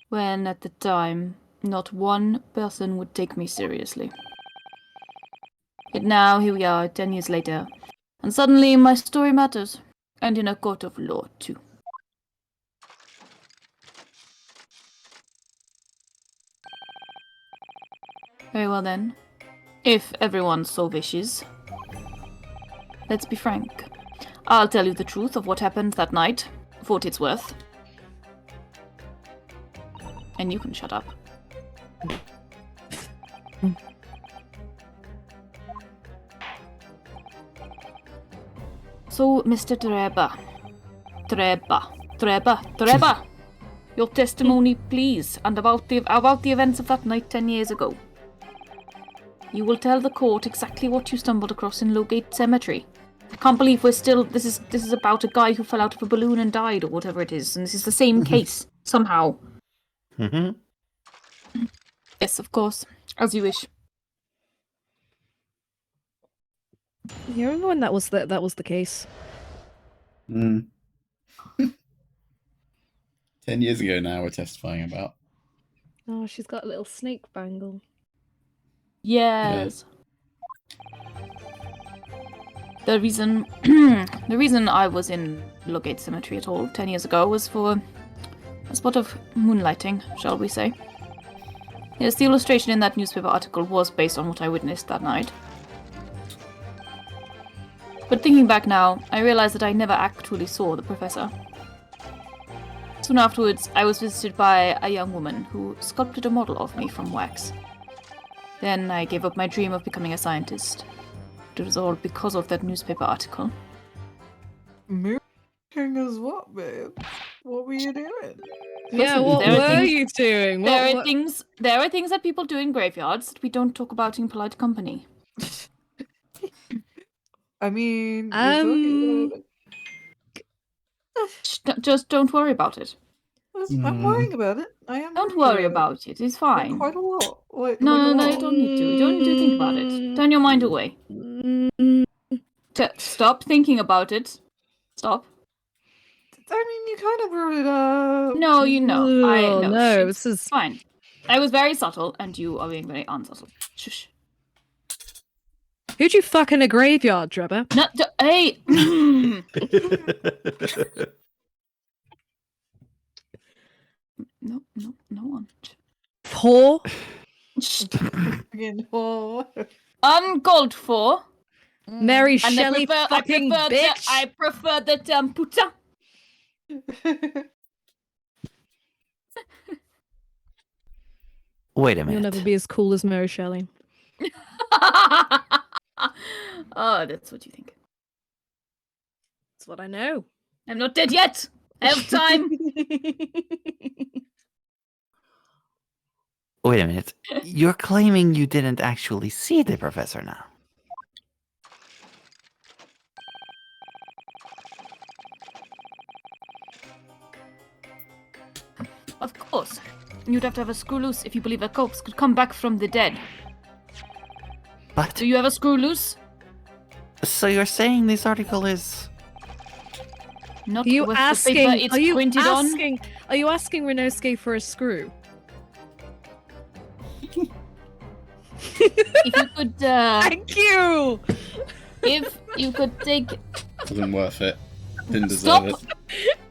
When at the time, not one person would take me seriously. Yet now, here we are, 10 years later, and suddenly my story matters, and in a court of law, too. Very well then. If everyone so wishes. Let's be frank. I'll tell you the truth of what happened that night, for what it's worth. And you can shut up. So, Mr. Treba. Your testimony, please, and about the events of that night 10 years ago. You will tell the court exactly what you stumbled across in Lowgate Cemetery. I can't believe we're still... This is about a guy who fell out of a balloon and died, or whatever it is, and this is the same case, somehow. Yes, of course. As you wish. You remember when that was the case? 10 years ago now we're testifying about. Oh, she's got a little snake bangle. Yes. The reason I was in Lowgate Cemetery at all 10 years ago was for a spot of moonlighting, shall we say. Yes, the illustration in that newspaper article was based on what I witnessed that night. But thinking back now, I realized that I never actually saw the professor. Soon afterwards, I was visited by a young woman who sculpted a model of me from wax. Then I gave up my dream of becoming a scientist. It was all because of that newspaper article. Mooning as what, babe? What were you doing? Yeah, what were you doing? There are things that people do in graveyards that we don't talk about in polite company. I mean, Just don't worry about it. I'm worrying about it. I am. Don't worry about it. It's fine. Quite a lot. No, you don't need to. You don't need to think about it. Turn your mind away. Stop thinking about it. Stop. I mean, you kind of brought it up. No, you know. No, this is fine. I was very subtle, and you are being very unsubtle. Shush. Who'd you fuck in a graveyard, Trevor? Hey! No one. Poor? Again, oh. Uncalled for. Mary Shelley fucking bitch! I prefer the term puta. Wait a minute. You'll never be as cool as Mary Shelley. Oh, that's what you think. That's what I know. I'm not dead yet. I have time. Wait a minute. You're claiming you didn't actually see the professor now. Of course. You'd have to have a screw loose if you believe a corpse could come back from the dead. But... Do you have a screw loose? So you're saying this article is... Not Are you with asking? the paper it's Are you printed asking? Are you asking Renosuke for a screw? If you could, Thank you. if you could take... Wasn't worth it. Didn't deserve it.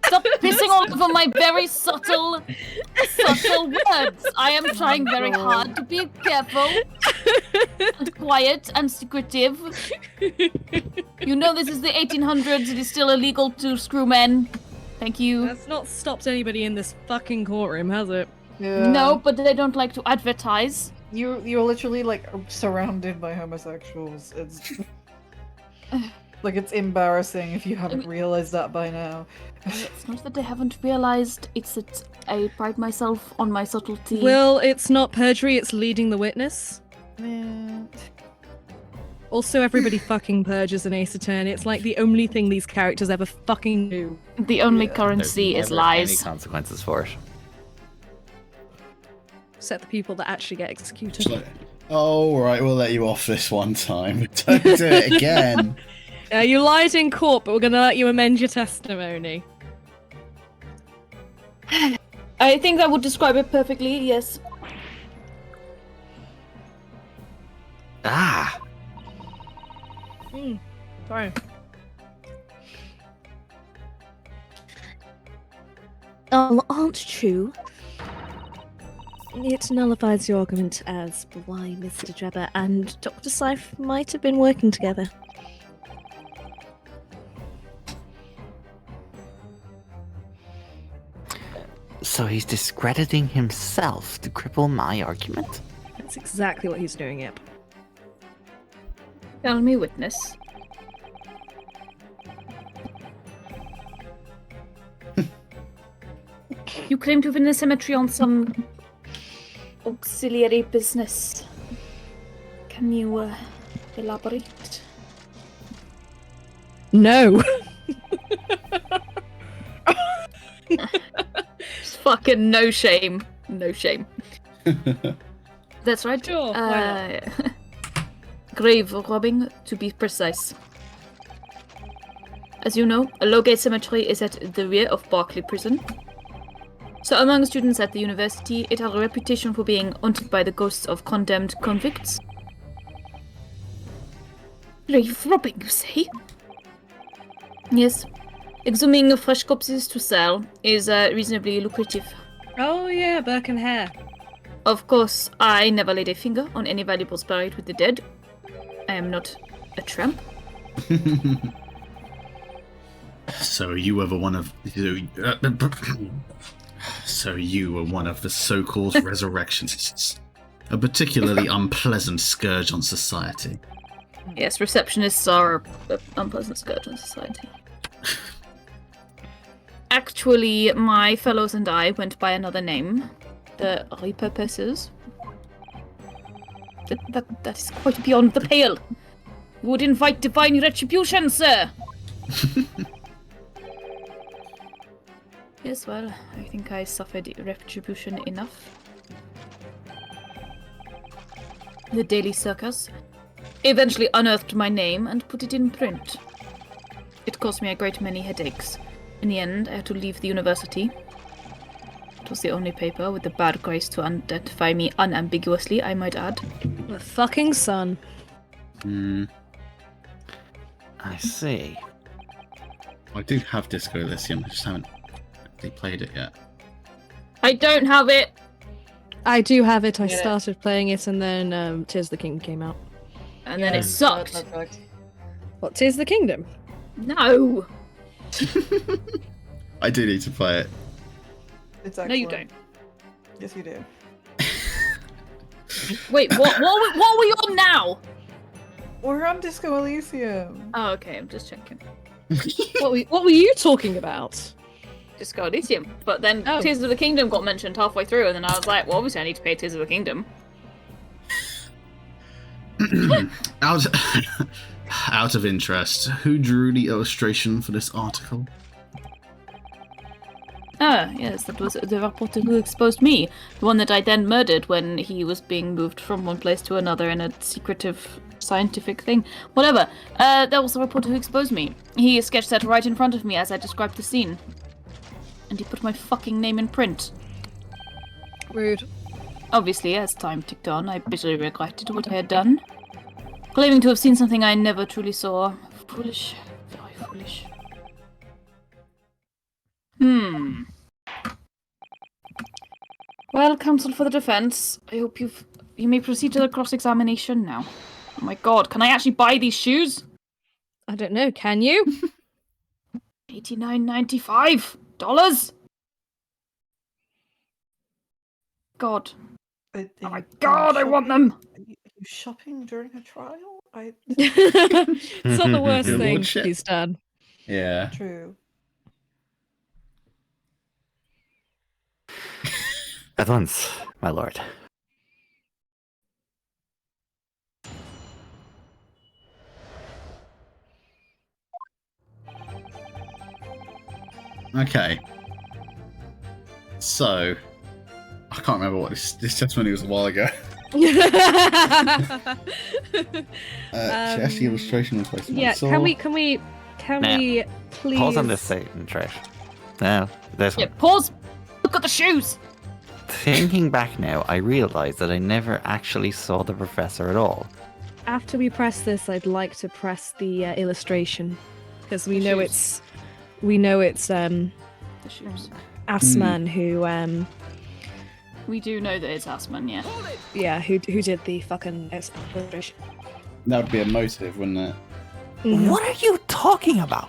Stop pissing all over my very subtle words. I am trying very hard to be careful and quiet and secretive. You know this is the 1800s. It is still illegal to screw men. Thank you. That's not stopped anybody in this fucking courtroom, has it? Yeah. No, but they don't like to advertise. You're literally like surrounded by homosexuals. It's like it's embarrassing if you haven't realized that by now. It's not that I haven't realized. It's that I pride myself on my subtlety. Well, it's not perjury. It's leading the witness. Also, everybody fucking purges in Ace Attorney. It's like the only thing these characters ever fucking do. The only currency There's is never lies. any consequences for it. Except the people that actually get executed. Just like, oh, right, we'll let you off this one time. Don't do it again. You lied in court, but we're going to let you amend your testimony. I think that would describe it perfectly, yes. Ah! Sorry. Aren't true. It nullifies your argument as to why Mr. Drebber and Dr. Scythe might have been working together. So he's discrediting himself to cripple my argument? That's exactly what he's doing, yep. Tell me, witness. You claim to have been in the cemetery on some auxiliary business. Can you elaborate? No. Fucking no shame. No shame. That's right. Sure, why Grave robbing, to be precise. As you know, a Lowgate Cemetery is at the rear of Berkeley Prison. So among students at the university, it had a reputation for being haunted by the ghosts of condemned convicts. Grave robbing, you say? Yes. Exhuming fresh corpses to sell is reasonably lucrative. Oh yeah, Burke and Hare. Of course, I never laid a finger on any valuables buried with the dead. I am not a tramp. So you were one of the so-called resurrectionists, a particularly unpleasant scourge on society. Yes, receptionists are an unpleasant scourge on society. Actually, my fellows and I went by another name, the Ripleyinpieces. That is quite beyond the pale. You would invite divine retribution, sir. Yes, well, I think I suffered retribution enough. The Daily Circus eventually unearthed my name and put it in print. It caused me a great many headaches. In the end, I had to leave the university. It was the only paper with the bad grace to identify me unambiguously, I might add. The fucking sun. I see. I do have Disco Elysium, I just haven't actually played it yet. I don't have it! I do have it. I Get it. started playing it, and then Tears of the Kingdom came out. And then it sucked. What, Tears of the Kingdom? No! I do need to play it. It's No, excellent. you don't. Yes, you do. Wait, what are we on now? We're on Disco Elysium. Oh, okay, I'm just checking. What were you talking about? Disco Elysium. But then Oh. Tears of the Kingdom got mentioned halfway through, and then I was like, well, obviously I need to play Tears of the Kingdom. Out of interest, who drew the illustration for this article? Ah, yes, that was the reporter who exposed me. The one that I then murdered when he was being moved from one place to another in a secretive scientific thing. Whatever. That was the reporter who exposed me. He sketched that right in front of me as I described the scene. And he put my fucking name in print. Rude. Obviously, as time ticked on, I bitterly regretted what I had done. Claiming to have seen something I never truly saw. Foolish. Very foolish. Well, counsel for the defense, I hope you may proceed to the cross-examination now. Oh my god, can I actually buy these shoes? I don't know. Can you? $89.95. God. Oh my god, I want them! Are you shopping during a trial? It's not the worst Your thing lordship. he's done. Yeah. True. At once, my lord. Okay. So, I can't remember what this testimony was a while ago. Um, Chess illustration replacement. Yeah, So, can we Nah. please Pause on this second, Trish. No, this Yeah, one. pause! Look at the shoes! Thinking back now, I realise that I never actually saw the professor at all. After we press this, I'd like to press the illustration because we The know shoes. it's The shoes. Assman who We do know that it's Assman, yeah. who did the fucking illustration. That would be a motive, wouldn't it? Mhm. What are you talking about?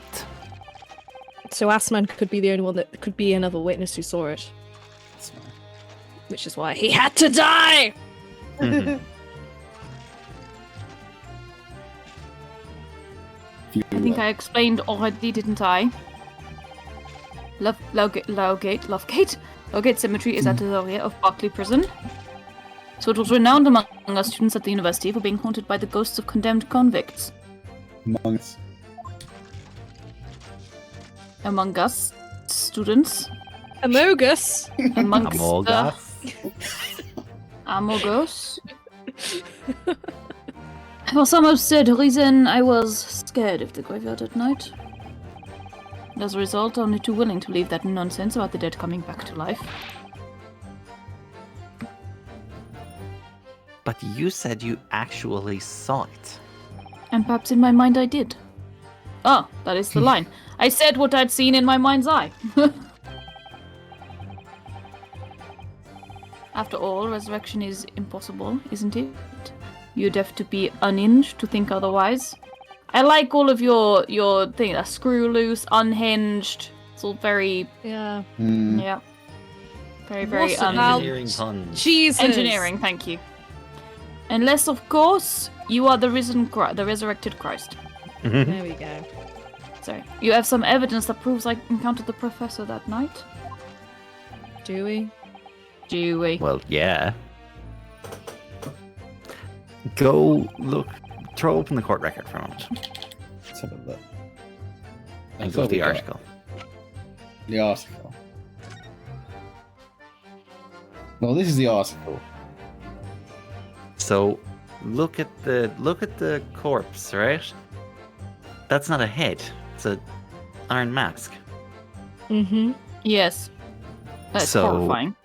So Assman could be the only one that could be another witness who saw it, That's fine. which is why he had to die. Mhm. If you, I think I explained already, didn't I? Lovegate. Oakgate Cemetery is at the rear of Berkeley Prison. So it was renowned among us students at the university for being haunted by the ghosts of condemned convicts. Among us students. Amogus. Amongst Amogus. For some absurd reason, I was scared of the graveyard at night. And as a result, only too willing to believe that nonsense about the dead coming back to life. But you said you actually saw it. And perhaps in my mind I did. Ah, that is the line. I said what I'd seen in my mind's eye. After all, resurrection is impossible, isn't it? You'd have to be unhinged to think otherwise. I like all of your thing. Screw loose, unhinged. It's all very Yeah. yeah, very What about- Engineering puns. Jesus. engineering. Thank you. Unless, of course, you are the resurrected Christ. There we go. Sorry, you have some evidence that proves I encountered the professor that night. Do we? Do we? Well, yeah. Go look. Throw open the court record for a moment. Let's have a look. And That's go what to the we got. article. The article. Well, this is the article. So, look at the corpse, right? That's not a head. It's a iron mask. Mm-hmm. Yes. That's So- horrifying.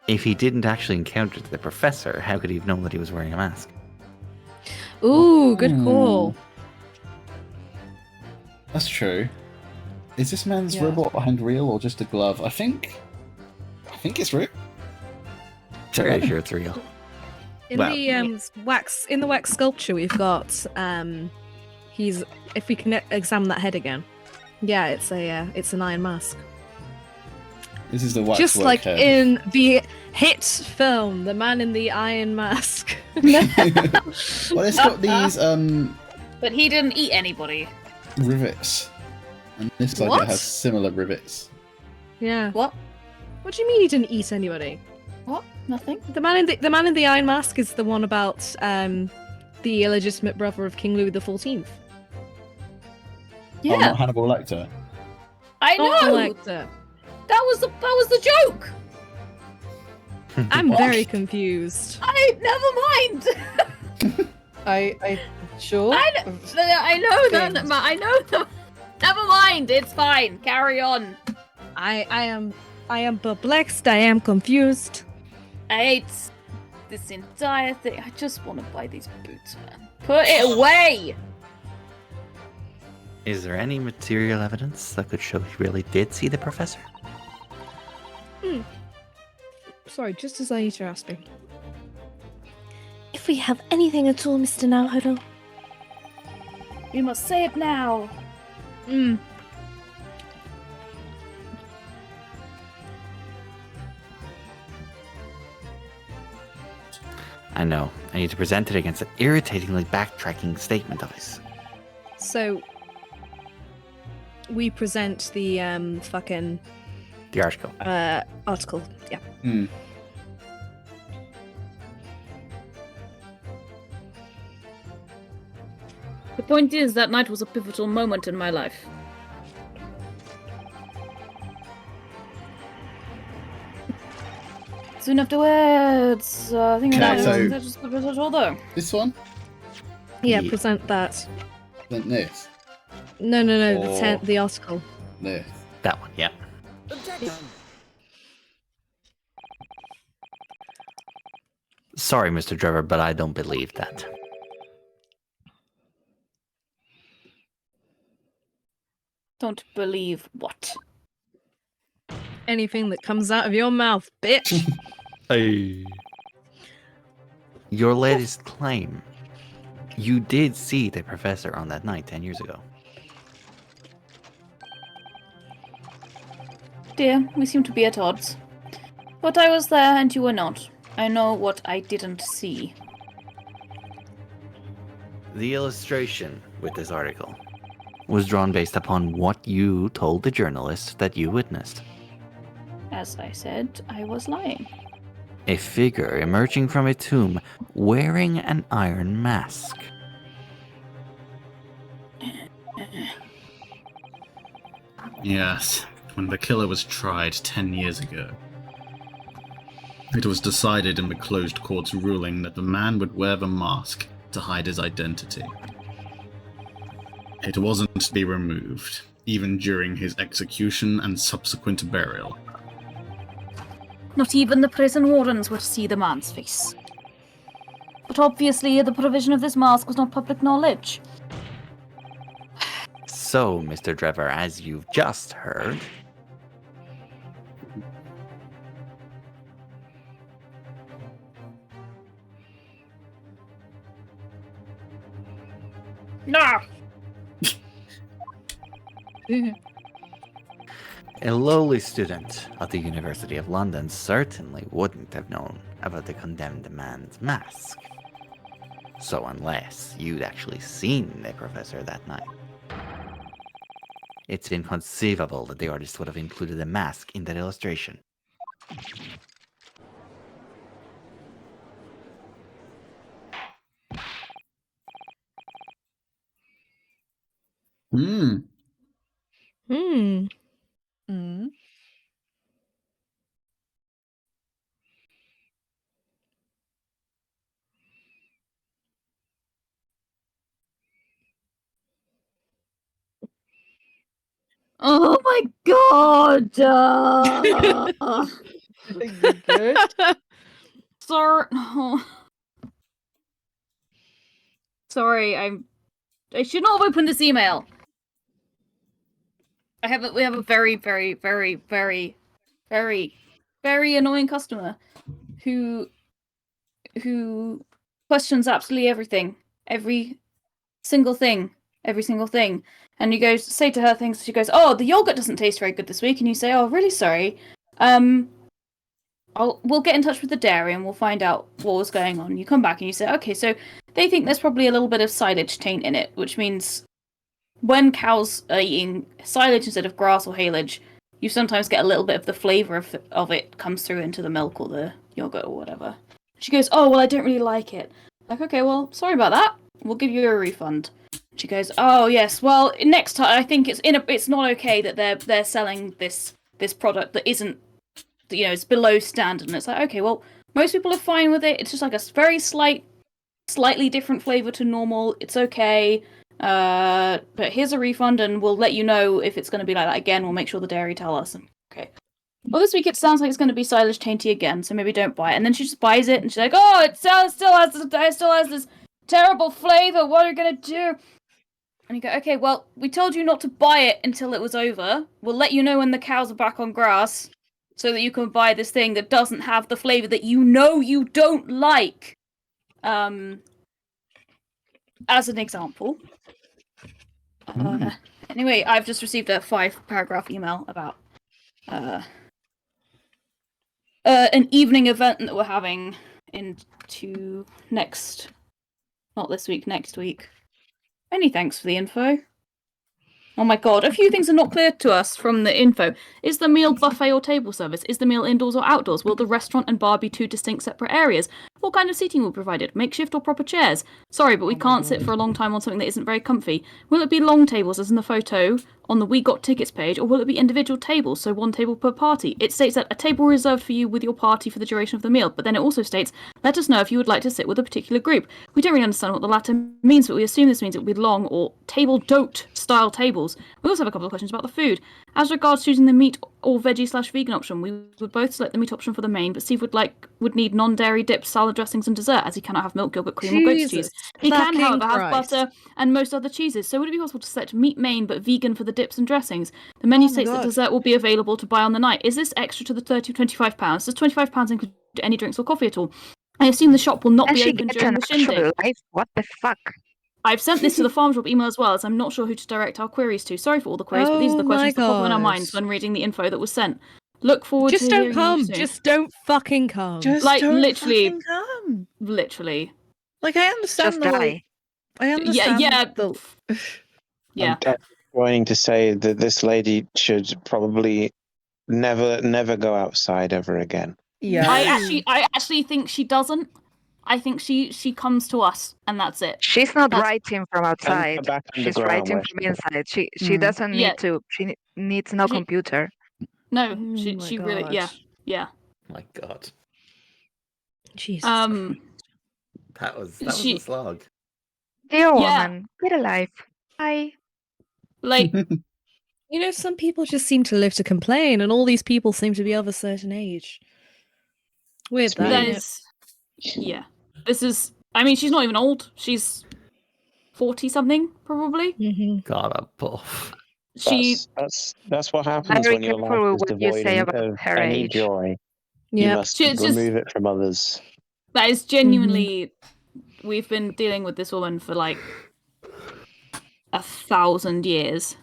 If he didn't actually encounter the professor, how could he have known that he was wearing a mask? Ooh, good call. That's true. Is this man's Yeah. robot hand real or just a glove? I think it's real. Very sure it's real. In Well- the wax sculpture, we've got he's. If we can examine that head again, yeah, it's an iron mask. This is the waxwork Just like head. in the hit film, The Man in the Iron Mask. Well, it's got these But he didn't eat anybody. rivets, and this side What? has similar rivets. Yeah. What? What do you mean he didn't eat anybody? What? Nothing? The man in the Iron Mask is the one about the illegitimate brother of King Louis XIV. Yeah, Oh, not Hannibal Lecter. I know. Not Lecter. That was the joke. I'm What? very confused. Never mind. I sure. I know that. I know that. Never mind. It's fine. Carry on. I am perplexed. I am confused. I hate this entire thing. I just want to buy these boots, man. Put it away. Is there any material evidence that could show he really did see the professor? Sorry, just as Aisha asked me. If we have anything at all, Mr. Naruto. You must say it now. I know. I need to present it against an irritatingly backtracking statement of his. So we present the fucking The article. article. Yeah. Hmm. The point is, that night was a pivotal moment in my life. Soon afterwards, I think Okay, that so- was just the result though. This one? Yeah, Yeah. present that. Then this. No, Or- the article. This. That one, yeah. Sorry, Mr. Trevor, but I don't believe that. Don't believe what? Anything that comes out of your mouth, bitch. Hey. Your latest claim. You did see the professor on that night 10 years ago. Dear, we seem to be at odds. But I was there and you were not. I know what I didn't see. The illustration with this article was drawn based upon what you told the journalist that you witnessed. as I said, I was lying. A figure emerging from a tomb wearing an iron mask. Yes, when the killer was tried 10 years ago, it was decided in the closed court's ruling that the man would wear the mask to hide his identity. It wasn't to be removed, even during his execution and subsequent burial. Not even the prison wardens were to see the man's face. But obviously, the provision of this mask was not public knowledge. So, Mr. Trevor, as you've just heard, No! a lowly student at the University of London certainly wouldn't have known about the condemned man's mask. So unless you'd actually seen the professor that night, it's inconceivable that the artist would have included a mask in that illustration. Hmm. Hmm. Mm. Oh my god! Are you good? Sorry. Sorry, I should not have opened this email. We have a very, very, very, very, very, very annoying customer who questions absolutely everything, every single thing. And you go say to her things. She goes, "Oh, the yogurt doesn't taste very good this week," and you say, "Oh, really sorry. We'll get in touch with the dairy and we'll find out what was going on." You come back and you say, "Okay, so they think there's probably a little bit of silage taint in it, which means when cows are eating silage instead of grass or haylage, you sometimes get a little bit of the flavour of it comes through into the milk or the yogurt or whatever." She goes, "Oh, well, I don't really like it." Like, okay, well, sorry about that. We'll give you a refund. She goes, "Oh yes, well, next time I think it's not okay that they're selling this product that isn't, you know, it's below standard." And it's like, okay, well, most people are fine with it. It's just like a very slightly different flavor to normal. It's okay. But here's a refund, and we'll let you know if it's going to be like that again. We'll make sure the dairy tell us. And, okay. Well, this week it sounds like it's going to be silage tainty again, so maybe don't buy it. And then she just buys it, and she's like, "Oh, it still has this terrible flavor. What are you going to do?" And you go, "Okay, well, we told you not to buy it until it was over. We'll let you know when the cows are back on grass, so that you can buy this thing that doesn't have the flavor that you know you don't like." As an example. Anyway, I've just received a 5-paragraph email about an evening event that we're having into next week. Many thanks for the info. Oh my god, a few things are not clear to us from the info. Is the meal buffet or table service? Is the meal indoors or outdoors? Will the restaurant and bar be 2 distinct separate areas? What kind of seating will be provided? Makeshift or proper chairs? Sorry, but we can't sit for a long time on something that isn't very comfy. Will it be long tables as in the photo on the We Got Tickets page, or will it be individual tables, so 1 table per party? It states that a table reserved for you with your party for the duration of the meal, but then it also states, let us know if you would like to sit with a particular group. We don't really understand what the latter means, but we assume this means it will be long or table d'hôte style tables. We also have a couple of questions about the food. As regards choosing the meat or veggie/vegan option, we would both select the meat option for the main, but Steve would need non-dairy dips, salad dressings, and dessert, as he cannot have milk, yogurt, cream, or goat's cheese. He can, however, have butter and most other cheeses. So would it be possible to select meat main but vegan for the dips and dressings? The menu states that dessert will be available to buy on the night. Is this extra to the £25? Does £25 include any drinks or coffee at all? I assume the shop will not be open during the shindig. What the fuck? I've sent this to the farm shop email as well, as I'm not sure who to direct our queries to. Sorry for all the queries, but these are the questions that pop up in our minds when reading the info that was sent. Look forward to hearing you soon. Just don't fucking come. Just Like, don't literally. fucking come. Literally. Like, I understand Just the die. I understand Yeah. the Yeah. I'm going to say that this lady should probably never go outside ever again. Yeah. I actually think she doesn't. I think she comes to us and that's it. She's not That's- writing from outside. back She's underground writing where from she- inside. She doesn't Yeah. need to. She needs no She- computer. No, Oh my she really yeah. My God, Jesus. that was She- a slog. Dear Yeah. woman, get a life. Hi. Like You know, some people just seem to live to complain, and all these people seem to be of a certain age. Weird It's that. me. that innit? is yeah. This is I mean, she's not even old. She's 40 something probably. Mhm. God, I'm buff. She That's what happens Very when your careful life with is what you devoid say about of her any age. joy. Yeah. You must She just- remove it from others. that is genuinely we've been dealing with this woman for like 1,000 years.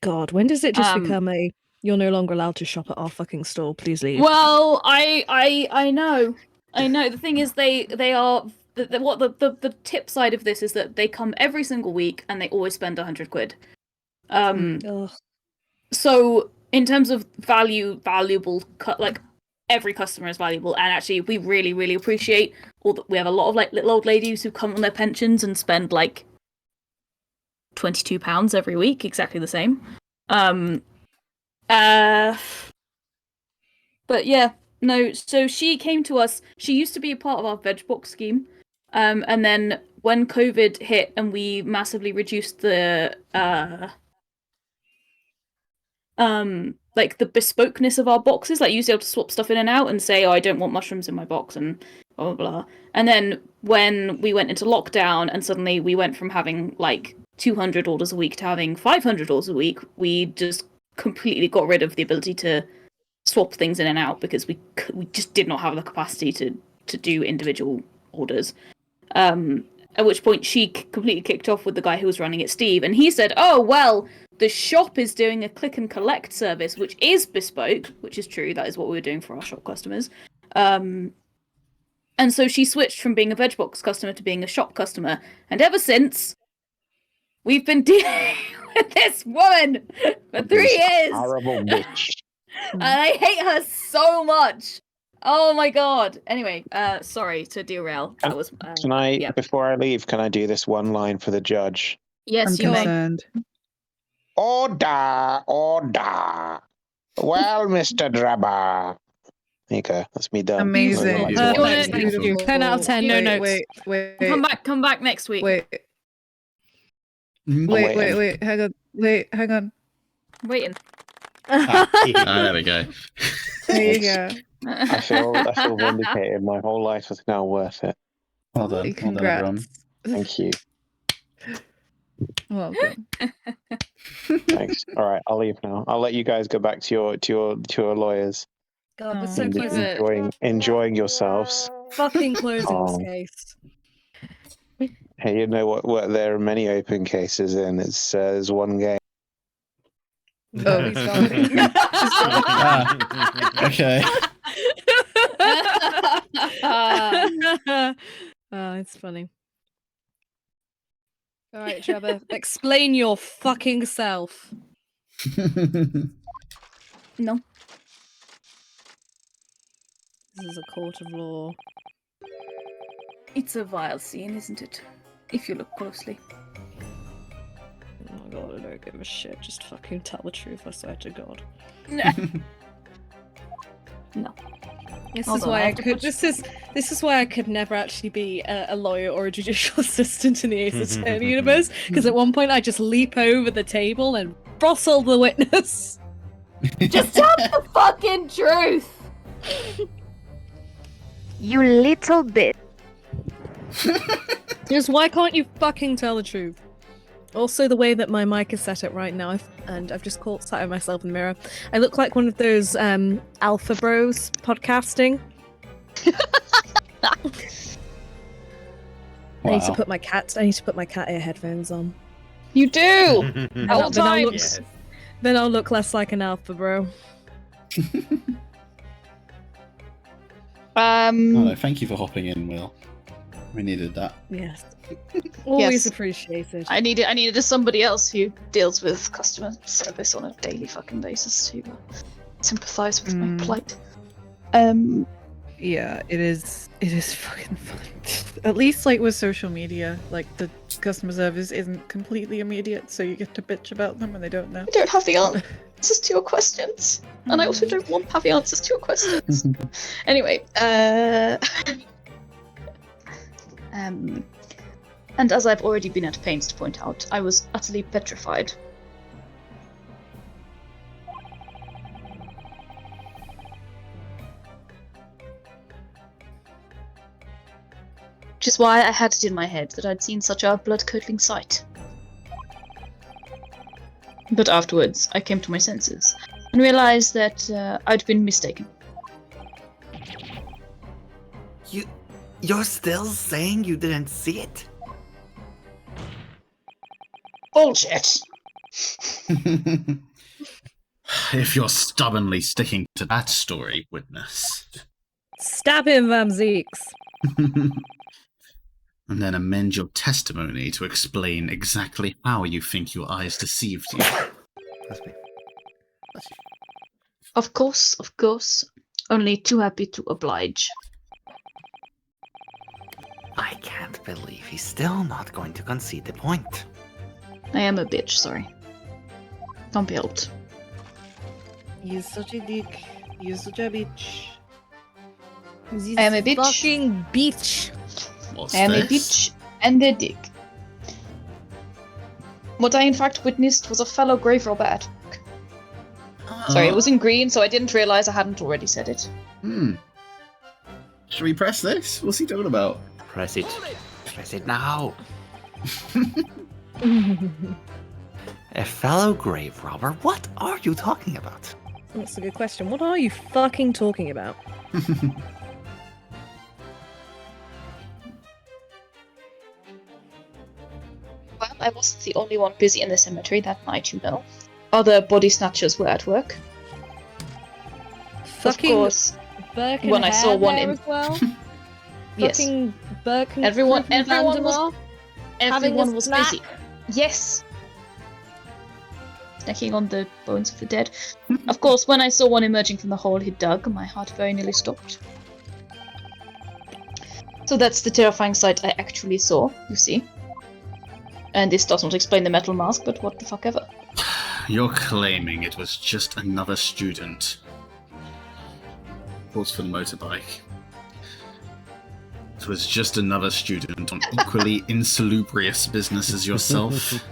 God, when does it just Um, become a you're no longer allowed to shop at our fucking store, please leave? Well, I know. The thing is, they are the tip side of this is that they come every single week and they always spend 100 quid. Ugh. So in terms of valuable cut, like every customer is valuable, and actually we really really appreciate we have a lot of like little old ladies who come on their pensions and spend like £22 every week, exactly the same. But yeah, no, so she came to us. She used to be a part of our veg box scheme. And then when COVID hit and we massively reduced the like the bespokeness of our boxes, like you used to be able to swap stuff in and out and say, oh, I don't want mushrooms in my box and blah blah blah. And then when we went into lockdown and suddenly we went from having like 200 orders a week to having 500 orders a week, we just completely got rid of the ability to swap things in and out because we just did not have the capacity to do individual orders. At which point she completely kicked off with the guy who was running it, Steve, and he said, oh, well, the shop is doing a click and collect service, which is bespoke, which is true. That is what we were doing for our shop customers. And so she switched from being a veg box customer to being a shop customer. And ever since, we've been dealing with this woman for 3 years. Horrible bitch. And I hate her so much. Oh my god. Anyway, sorry to derail. That was Can I, yeah. before I leave, can I do this one line for the judge? Yes, you may. concerned. Order! Well, Mr. Drabber. There you go. That's me done. Amazing. Like Uh, to watch next, it. thank you. 10 out of 10, no notes. Wait. Come back next week. Wait. Mhm. waiting. Hang on. Waiting. There we go. There you go. I feel vindicated. My whole life is now worth it. Well done. Well done, Congrats. everyone. Thank you. Welcome. Thanks. All right, I'll leave now. I'll let you guys go back to your lawyers God, we're Oh. so and close to enjoying yourselves. fucking closing Oh. this case. Hey, you know what? There are many open cases, and there's one game. Oh, he's gone. Ah, okay. Oh, it's funny. All right, Trevor, explain your fucking self. No. This is a court of law. It's a vile scene, isn't it? If you look closely. Oh my god, I don't give a shit. Just fucking tell the truth, I swear to God. No. This Hold is on, why I I have to could. put- This is why I could never actually be a lawyer or a judicial assistant in the Ace Attorney universe. Because at one point I just leap over the table and throttle the witness. Just tell the fucking truth! You little bit. Just why can't you fucking tell the truth? Also, the way that my mic is set up right now, and I've just sat at myself in the mirror. I look like one of those alpha bros podcasting. I need to Wow. put my cat ear headphones on. You do. Then All I'll- then I'll time. look- Yes. Then I'll look less like an alpha bro. Oh, no, thank you for hopping in, Will. We needed that. Yes. Always Yes. appreciated. I needed somebody else who deals with customer service on a daily fucking basis too. sympathise with my plight. Yeah, it is fucking fun. At least like with social media, like the customer service isn't completely immediate, so you get to bitch about them when they don't know. I don't have the answers to your questions, and I also don't want to have the answers to your questions. Anyway, and as I've already been at pains to point out, I was utterly petrified. Which is why I had it in my head that I'd seen such a blood-curdling sight. But afterwards, I came to my senses and realized that I'd been mistaken. You're still saying you didn't see it? Bullshit! If you're stubbornly sticking to that story, witness. Stab him, Vamzeeks. And then amend your testimony to explain exactly how you think your eyes deceived you. That's me. Of course. Only too happy to oblige. I can't believe he's still not going to concede the point. I am a bitch, sorry. Can't be helped. You're such a dick. You're such a bitch. I am a bitch. Fucking bitch. What's I am a this? bitch and a dick. What I in fact witnessed was a fellow grave robber at work. Sorry, it was in green, so I didn't realize I hadn't already said it. Should we press this? What's he talking about? Press it. Press it now. A fellow grave robber? What are you talking about? That's a good question. What are you fucking talking about? Well, I wasn't the only one busy in the cemetery that night, you know. Other body snatchers were at work. Fucking Of course, Burke and when I saw Hare one there in- as well. yes. Fucking Burke and Everyone Cliff and was Vandermeer having a everyone was snack. busy. Yes. Snacking on the bones of the dead. Of course, when I saw one emerging from the hole he dug, my heart very nearly stopped. So that's the terrifying sight I actually saw, you see. And this does not explain the metal mask, but what the fuck ever. You're claiming it was just another student. Pause for the motorbike. It was just another student on equally insalubrious business as yourself.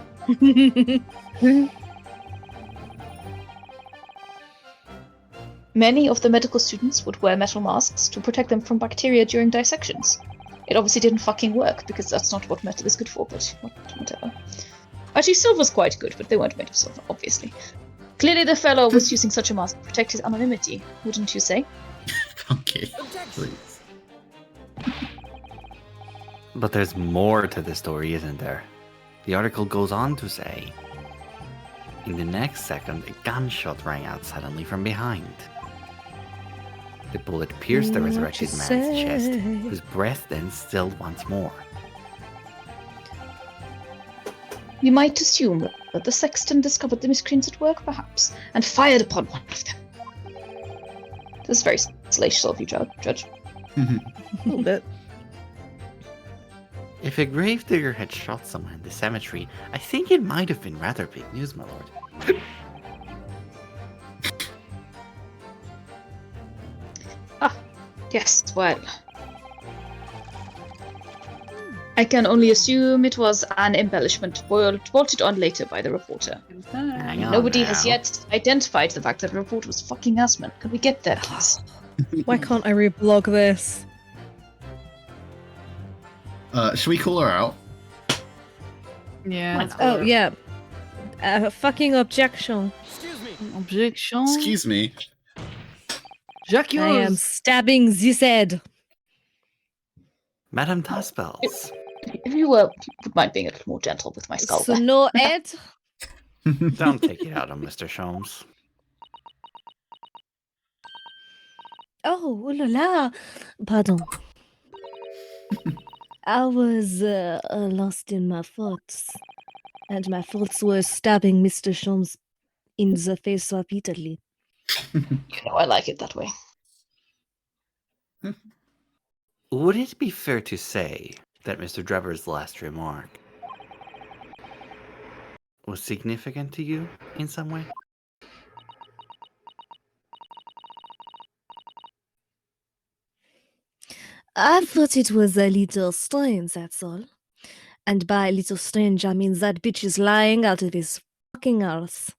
Many of the medical students would wear metal masks to protect them from bacteria during dissections. It obviously didn't fucking work, because that's not what metal is good for, but whatever. Actually, silver's quite good, but they weren't made of silver, obviously. Clearly the fellow was using such a mask to protect his anonymity, wouldn't you say? Okay, please. But there's more to the story, isn't there? The article goes on to say, in the next second, a gunshot rang out suddenly from behind. The bullet pierced the resurrected man's chest, whose breath then stilled once more. You might assume that the sexton discovered the miscreants at work, perhaps, and fired upon one of them. This is very salacious of you, Judge. A little bit. If a gravedigger had shot someone in the cemetery, I think it might have been rather big news, my lord. Yes, well... I can only assume it was an embellishment bolted on later by the reporter. Hang on Nobody has now. yet identified the fact that the report was fucking Asman. Can we get there, please? Why can't I reblog this? Should we call her out? Yeah. Oh, yeah. Fucking objection. Objection. Excuse me. Jacques, I am stabbing this head. Madame Taspels. If you would mind being a little more gentle with my skull So there. no head? Don't take it out on Mr. Sholmes. Oh, ooh la la. Pardon. I was lost in my thoughts. And my thoughts were stabbing Mr. Sholmes in the face repeatedly. You know I like it that way. Would it be fair to say that Mr. Drebber's last remark was significant to you in some way? I thought it was a little strange, that's all. And by a little strange, I mean that bitch is lying out of his fucking arse.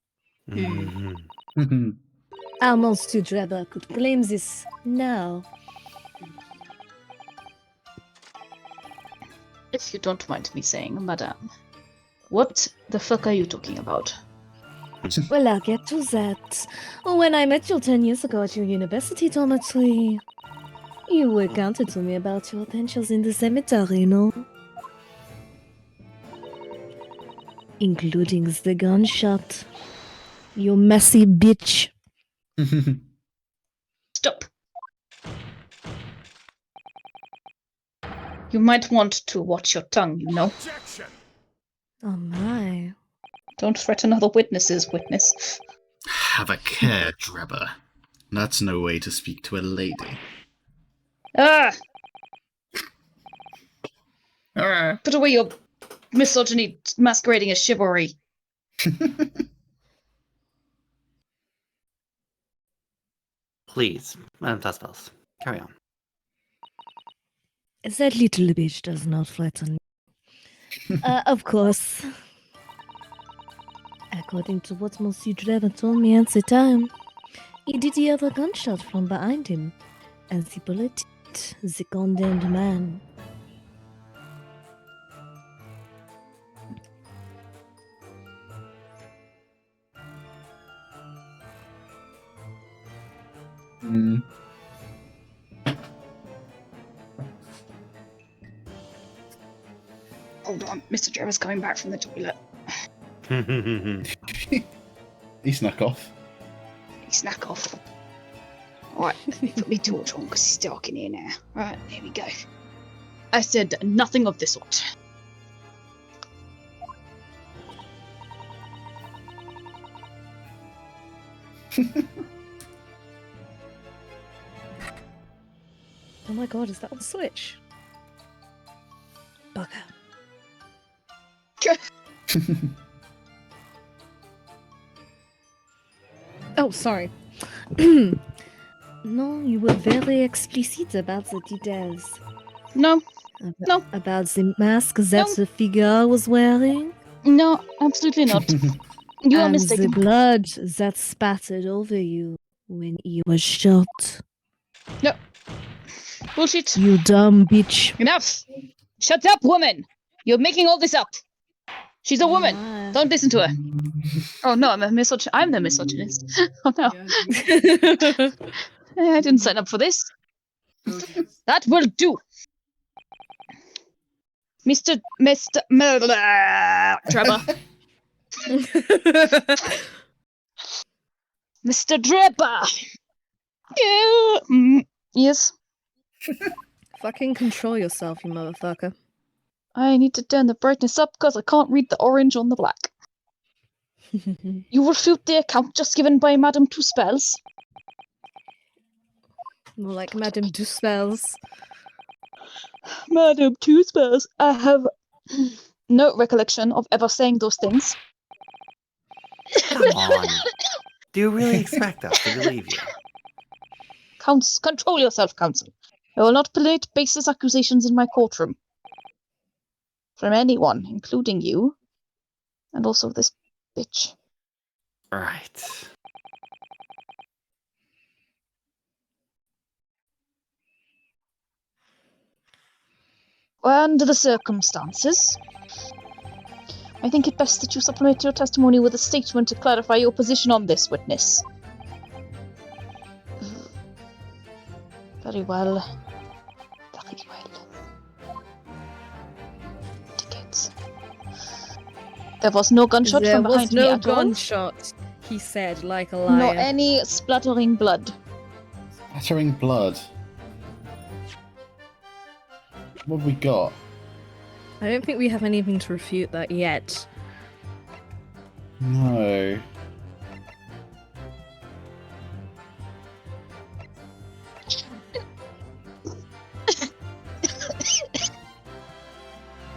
Mhm. Our Monster Drebber could claim this now. If you don't mind me saying, madame, what the fuck are you talking about? Well, I'll get to that. When I met you 10 years ago at your university dormitory, you recounted to me about your adventures in the cemetery, no? Including the gunshot. You messy bitch. Stop. You might want to watch your tongue, you know. Objection! Oh my. Don't threaten other witnesses, witness. Have a care, Drebber. That's no way to speak to a lady. Ah! Put away your misogyny masquerading as chivalry. Please, Madame Taspels, carry on. That little bitch does not frighten me. Of course. According to what Monsieur Drebber told me at the time, he did hear the gunshot from behind him, and the bullet hit the condemned man. Hold on, Mr. Drebber's coming back from the toilet. He snuck off. He snack off. Alright, put me torch on because it's dark in here now. Right, there we go. I said nothing of the sort. Oh my god, is that on the Switch? Bugger. Oh, sorry. No, you were very explicit about the details. No, No. About the mask that the figure was wearing? no, absolutely not. You are and mistaken. the blood that spattered over you when he was shot. No. Bullshit. You dumb bitch. Enough! Shut up, woman! You're making all this up. She's a woman. Ah. Don't listen to her. Oh no, I'm the misogynist. Oh no. I didn't sign up for this. That will do. Mr. Drebber. Mr. Drebber. Yes. Fucking control yourself, you motherfucker. I need to turn the brightness up because I can't read the orange on the black. You refute the account just given by Madame Two Spells. More like Madame Two Spells. Madame Two Spells. I have no recollection of ever saying those things. Come on. Do you really expect us to believe you? Control yourself, counsel. I will not permit baseless accusations in my courtroom. From anyone, including you. And also this bitch. Right. Under the circumstances, I think it best that you supplement your testimony with a statement to clarify your position on this, witness. Very well. Very well. Tickets. There was no gunshot There from was behind me no at all. gunshot, he said, like a liar. Nor any splattering blood. Splattering blood. What have we got? I don't think we have anything to refute that yet. No.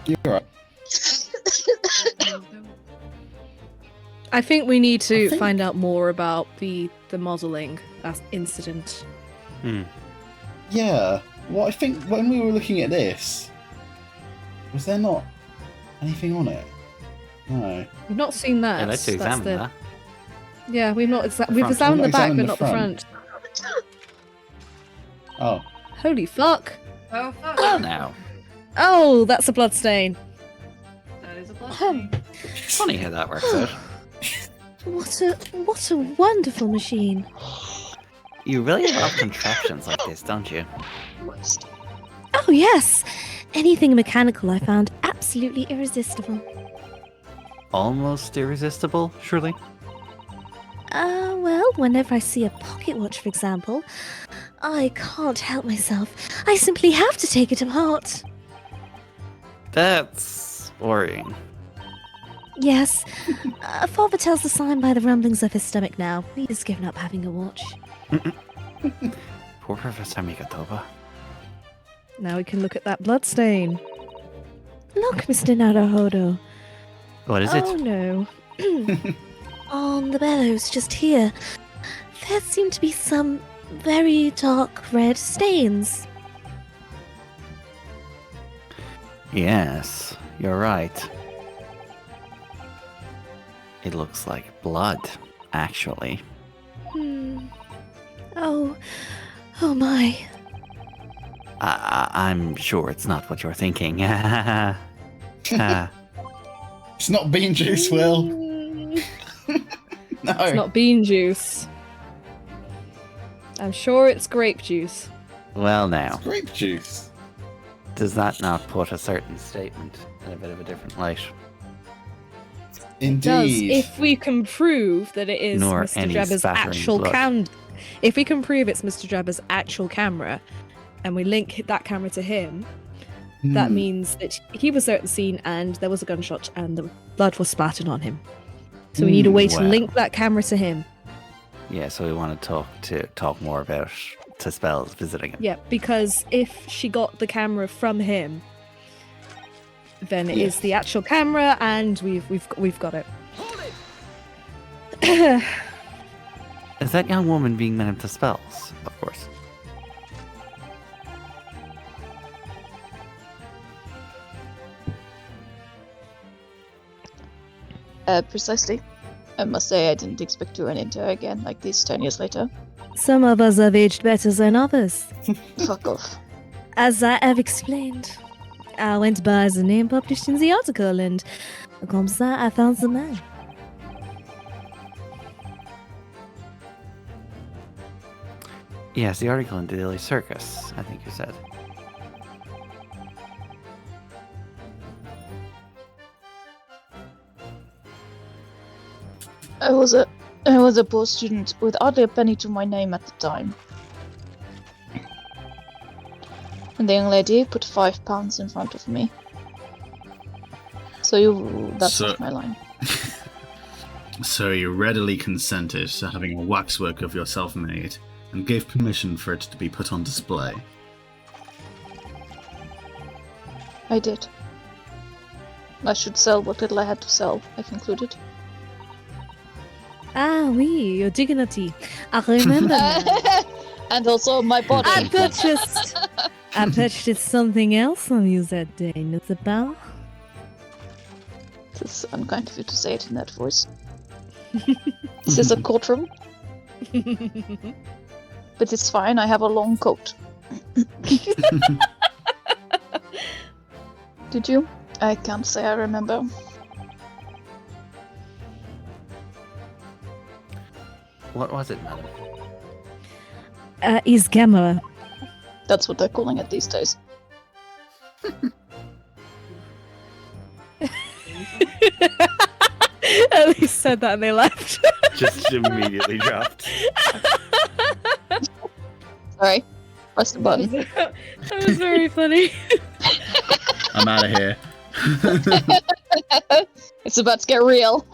You're right. I think we need to I think- find out more about the modelling incident. Yeah. Well, I think when we were looking at this, was there not anything on it? No. We've not seen that. Yeah, let's That's examine the- that. Yeah, we've not. We've front. examined We've the not back, but examined not the the front. Oh. Holy fuck! Oh fuck! Well, now. Oh, that's a bloodstain. That is a bloodstain. Funny how that works out. What a wonderful machine. You really love contraptions like this, don't you? Oh yes, anything mechanical I found absolutely irresistible. Almost irresistible, surely? Well, whenever I see a pocket watch, for example, I can't help myself. I simply have to take it apart. That's worrying. Yes, father tells the sign by the rumblings of his stomach now. He's given up having a watch. Poor Professor Mikatoba. Now we can look at that bloodstain. Look, Mr. Naruhodo. What is Oh it? no. On the bellows, just here, there seem to be some very dark red stains. Yes, you're right. It looks like blood, actually. Oh my. I'm sure it's not what you're thinking. It's not bean juice, Will. No. It's not bean juice. I'm sure it's grape juice. Well, now, Grape juice. does that not put a certain statement in a bit of a different light? Indeed. If we can prove that it is Nor Mr. any Jabba's spattering actual blood. if we can prove it's Mr. Jabba's actual camera, and we link that camera to him, that means that he was there at the scene and there was a gunshot and the blood was splattered on him. So we need a way to well. link that camera to him. Yeah, so we want to talk more about Spells visiting him. Yeah, because if she got the camera from him, then it is the actual camera, and we've got it. Is that young woman being meant to Spells? Of course. Precisely. I must say I didn't expect to run into her again like this 10 years later. Some of us have aged better than others. Fuck off. As I have explained, I went by the name published in the article, and comme ça, I found the man. Yes, the article in the Daily Circus, I think you said. I was a poor student with hardly a penny to my name at the time. And the young lady put £5 in front of me. That's So- not my line. So you readily consented to having a waxwork of yourself made, and gave permission for it to be put on display. I did. I should sell what little I had to sell, I concluded. Ah, oui, your dignity. I remember now. And also my body. I purchased something else from you that day, not pas? It's unkind of you to say it in that voice. This is a courtroom. But it's fine, I have a long coat. Did you? I can't say I remember. What was it, madam? His camera. That's what they're calling it these days. At least said that and they left. Just immediately dropped. Sorry. Press the button. That was very funny. I'm out of here. It's about to get real.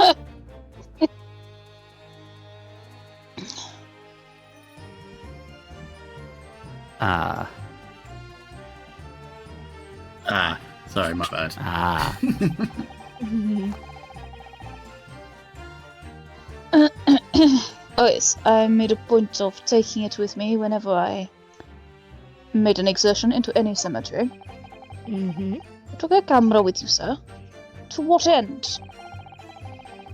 Sorry, my bad. Ah. Oh yes, I made a point of taking it with me whenever I made an excursion into any cemetery. Mm-hmm. You took a camera with you, sir. To what end?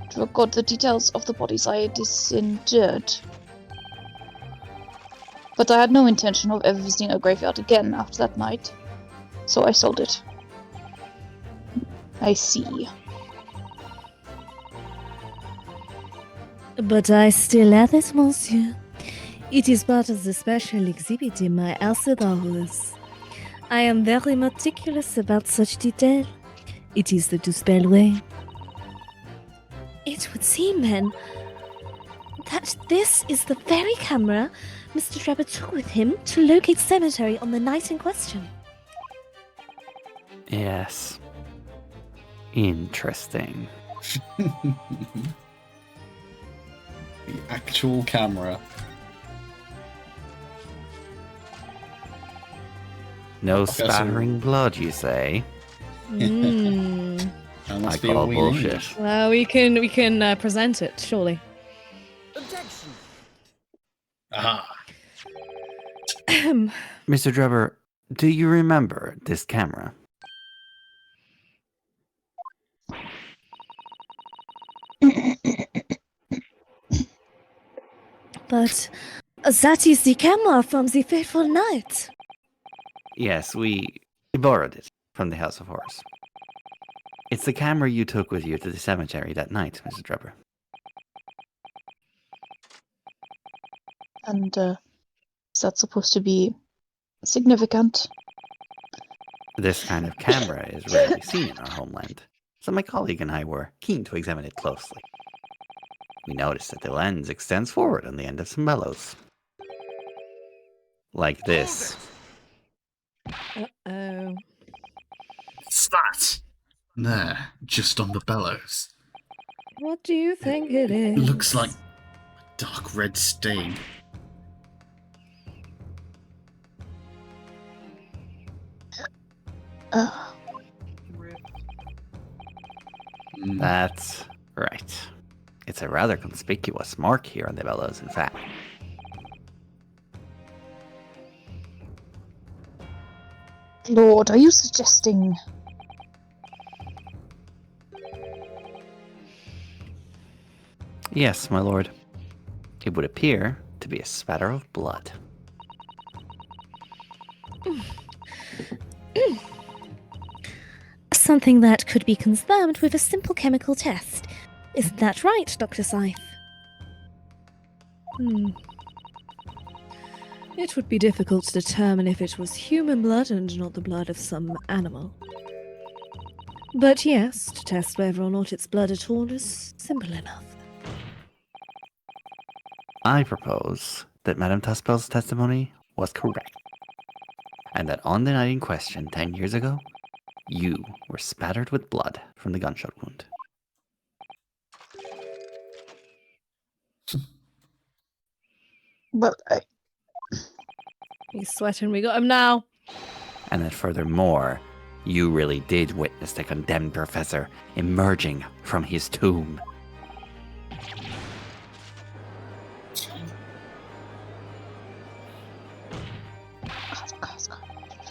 To record the details of the bodies I disinterred. But I had no intention of ever visiting a graveyard again after that night, so I sold it. I see. But I still have it, monsieur. It is part of the special exhibit in my Alcidaris. I am very meticulous about such detail. It is the Duspel way. It would seem, then, that this is the very camera Mr. Trevor took with him to locate cemetery on the night in question. Yes. Interesting. The actual camera. No Okay, so- spattering blood, you say? Mm. That must I be all call we bullshit. need. Well, we can present it, surely. Objection. Aha. Mr. Drebber, do you remember this camera? But that is the camera from the fateful night. Yes, we borrowed it from the House of Horrors. It's the camera you took with you to the cemetery that night, Mr. Drebber. And, is that supposed to be significant? This kind of camera is rarely seen in our homeland, so my colleague and I were keen to examine it closely. We noticed that the lens extends forward on the end of some bellows. Like this. Uh-oh. What's that? There, just on the bellows. What do you think it is? It looks like a dark red stain. That's right. It's a rather conspicuous mark here on the bellows, in fact. Lord, are you suggesting... Yes, my lord. It would appear to be a spatter of blood. Something that could be confirmed with a simple chemical test. Isn't that right, Dr. Scythe? It would be difficult to determine if it was human blood and not the blood of some animal. But yes, to test whether or not it's blood at all is simple enough. I propose that Madame Tuspel's testimony was correct, and that on the night in question 10 years ago, you were spattered with blood from the gunshot wound. Well, He's sweating, we got him now. And that furthermore, you really did witness the condemned professor emerging from his tomb.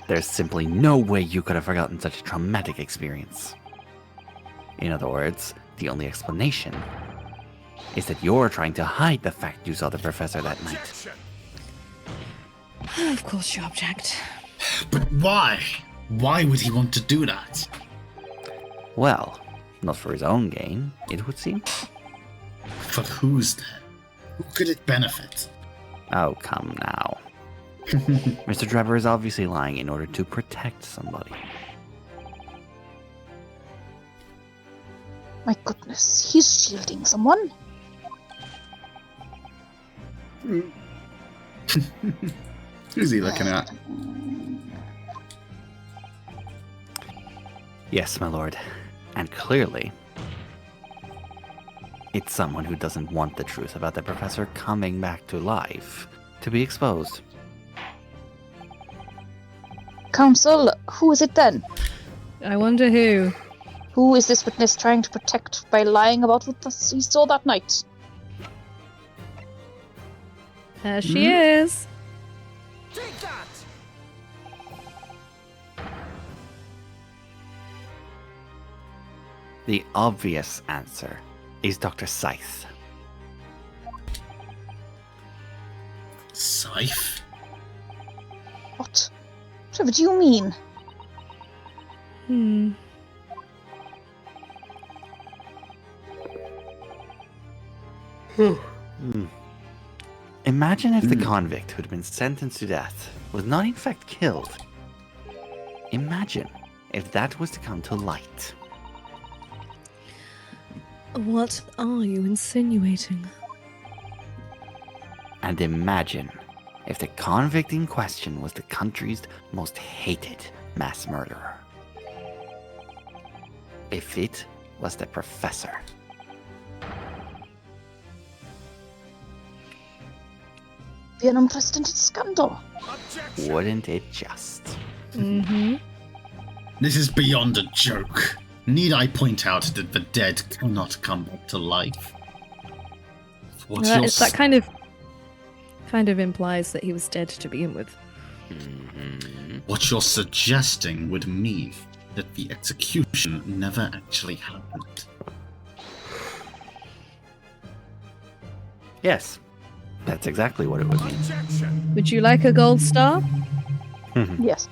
There's simply no way you could have forgotten such a traumatic experience. In other words, the only explanation is that you're trying to hide the fact you saw the professor that night. Objection. Of course you object. But why? Why would he want to do that? Well, not for his own gain, it would seem. For whose then? Who could it benefit? Oh, come now. Mr. Drebber is obviously lying in order to protect somebody. my goodness, he's shielding someone. Who's he looking at? Yes, my lord. And clearly, it's someone who doesn't want the truth about the professor coming back to life to be exposed. Council, who is it then? I wonder who. Who is this witness trying to protect by lying about what he saw that night? There she is. Take that! The obvious answer is Dr. Scythe. Scythe? What? Trevor, do you mean? Imagine if the convict who had been sentenced to death was not in fact killed. Imagine if that was to come to light. What are you insinuating? And imagine if the convict in question was the country's most hated mass murderer. If it was the professor. Be an unprecedented scandal. Objection! Wouldn't it just? This is beyond a joke. Need I point out that the dead cannot come back to life? What's your That kind of implies that he was dead to begin with. What you're suggesting would mean that the execution never actually happened. Yes, that's exactly what it would mean. Objection! Would you like a gold star? Yes.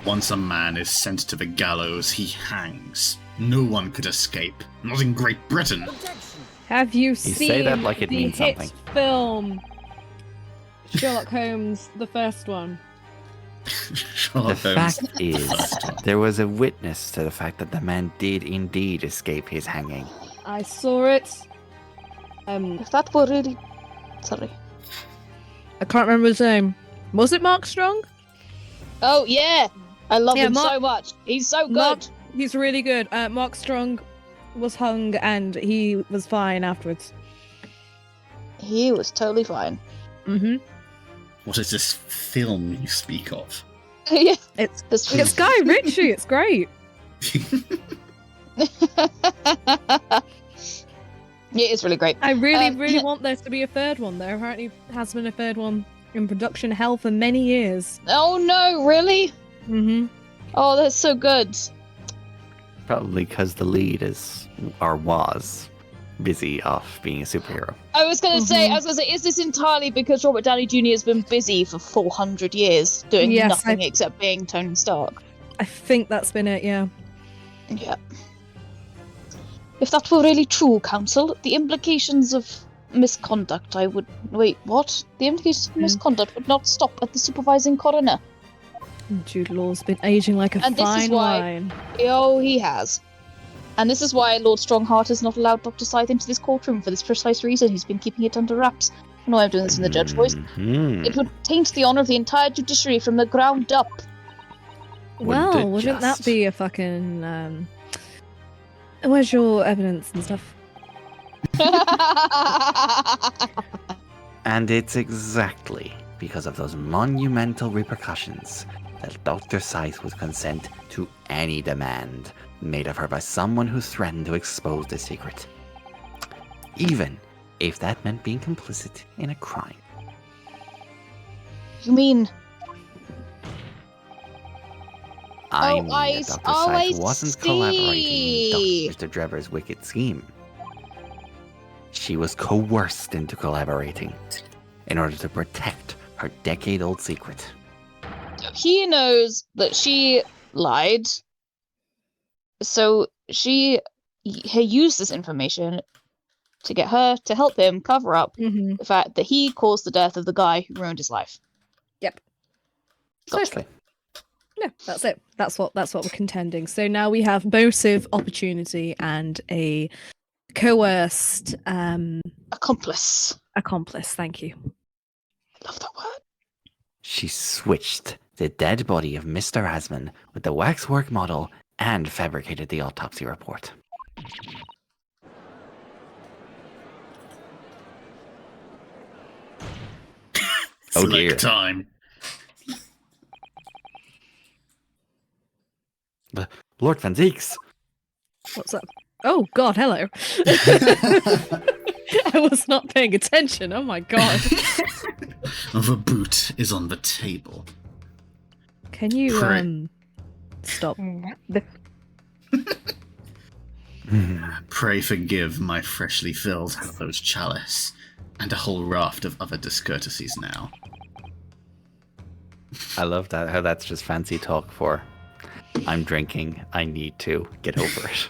Once a man is sent to the gallows, he hangs. No one could escape. Not in Great Britain. Objection! Have you You seen say that like it the means hit something. film Sherlock Holmes, the first one? The Sherlock Holmes. fact is, there was a witness to the fact that the man did indeed escape his hanging. I saw it. If that were really... Sorry. I can't remember his name. Was it Mark Strong? Oh, yeah! I love Yeah, him Mark- so much. He's so good. Mark, he's really good. Mark Strong was hung and he was fine afterwards. He was totally fine. What is this film you speak of? Yeah. It's This it's Guy Ritchie. It's great. Yeah, it's really great. I really want there to be a third one. There apparently has been a third one in production hell for many years. Oh no, really? Mm-hmm. Oh, that's so good. Probably because the lead is, or was, busy off being a superhero. I was gonna say, is this entirely because Robert Downey Jr. has been busy for 400 years doing Yes, nothing except being Tony Stark? I think that's been it, yeah. Yeah. If that were really true, Counsel, the implications of misconduct, Wait, what? The implications of misconduct would not stop at the supervising coroner. Jude Law's been aging like a And this is fine why- wine. Oh, he has. And this is why Lord Strongheart has not allowed Dr. Scythe into this courtroom for this precise reason. He's been keeping it under wraps. I know I'm doing this in the judge voice. Mhm. It would taint the honour of the entire judiciary from the ground up. Wouldn't Well, it wouldn't that just? be a fucking where's your evidence and stuff? And it's exactly because of those monumental repercussions that Dr. Scythe would consent to any demand made of her by someone who threatened to expose the secret. Even if that meant being complicit in a crime. You mean... I Oh, mean I that s- Dr. oh, I Scythe wasn't see. collaborating in Mr. Drever's wicked scheme. She was coerced into collaborating in order to protect her decade-old secret. He knows that she lied, so he used this information to get her to help him cover up Mm-hmm. the fact that he caused the death of the guy who ruined his life. Yep. Precisely. Yeah, that's it. That's what we're contending. So now we have motive, opportunity, and a coerced Accomplice. accomplice. Thank you. I love that word. She switched the dead body of Mr. Asman with the waxwork model and fabricated the autopsy report. Oh dear. Flick time. Lord Van Zeeks. What's up? Oh, God, hello. I was not paying attention. Oh, my God. The boot is on the table. Can you, Pray. stop? Pray forgive my freshly filled hallow's chalice, and a whole raft of other discourtesies now. I love that, how that's just fancy talk for I'm drinking, I need to get over it.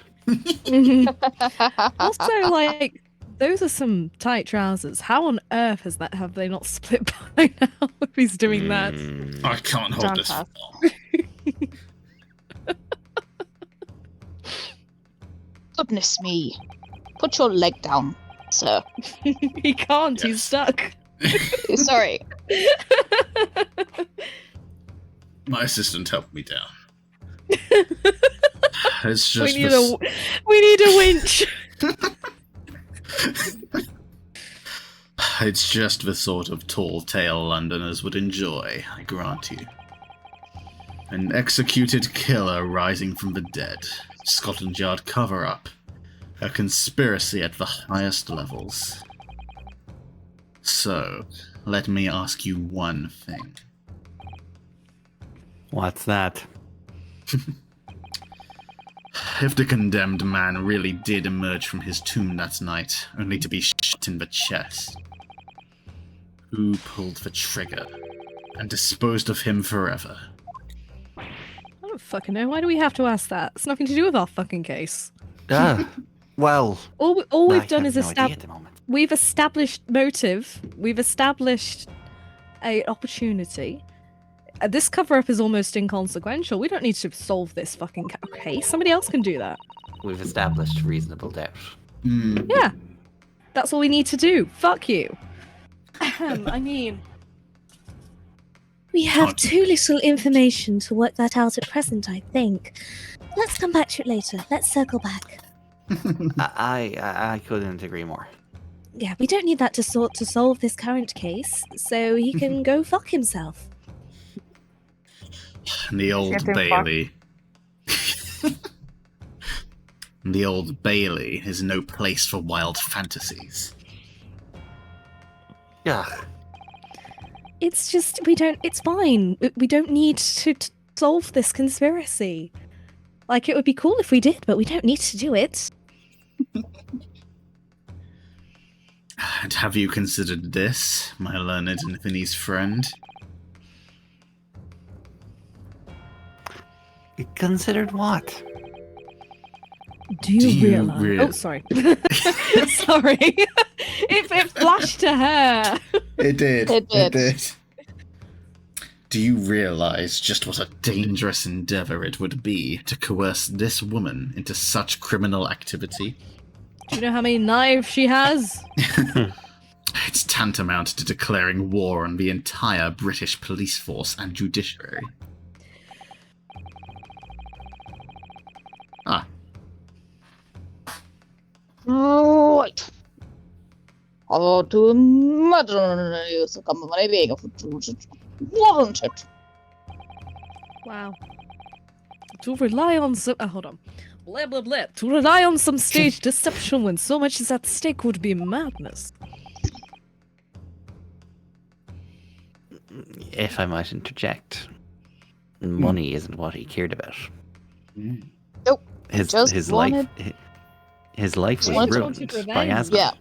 Also, like, those are some tight trousers. How on earth have they not split by now if he's doing that? I can't hold this for long. Goodness me. Put your leg down, sir. He can't, he's stuck. Sorry. My assistant helped me down. It's just we need a winch. It's just the sort of tall tale Londoners would enjoy, I grant you. An executed killer rising from the dead, Scotland Yard cover-up, a conspiracy at the highest levels. So, let me ask you one thing. What's that? If the condemned man really did emerge from his tomb that night, only to be shot in the chest, who pulled the trigger and disposed of him forever? I don't fucking know. Why do we have to ask that? It's nothing to do with our fucking case. Well, all we've done is we've established motive. We've established a opportunity. This cover-up is almost inconsequential. We don't need to solve this fucking case. Somebody else can do that. We've established reasonable doubt. Yeah. That's all we need to do. Fuck you. I mean... We have too little information to work that out at present, I think. Let's come back to it later. Let's circle back. I couldn't agree more. Yeah, we don't need that to solve this current case, so he can go fuck himself. The Old Bailey. The Old Bailey is no place for wild fantasies. Yeah. It's just, it's fine. We don't need to solve this conspiracy. Like, it would be cool if we did, but we don't need to do it. And have you considered this, my learned and Vinny's friend? Considered what? Do you realize? Oh, sorry. Sorry. It flashed to her. It did. Do you realize just what a dangerous endeavor it would be to coerce this woman into such criminal activity? Do you know how many knives she has? It's tantamount to declaring war on the entire British police force and judiciary. Ah. Right. Har du mördaren så kommer man i vägen för warranted. Wow. To rely on some... hold on. Blah, blah, blah. To rely on some stage deception when so much is at stake would be madness. If I might interject, money isn't what he cared about. Nope. His life was ruined by Asma.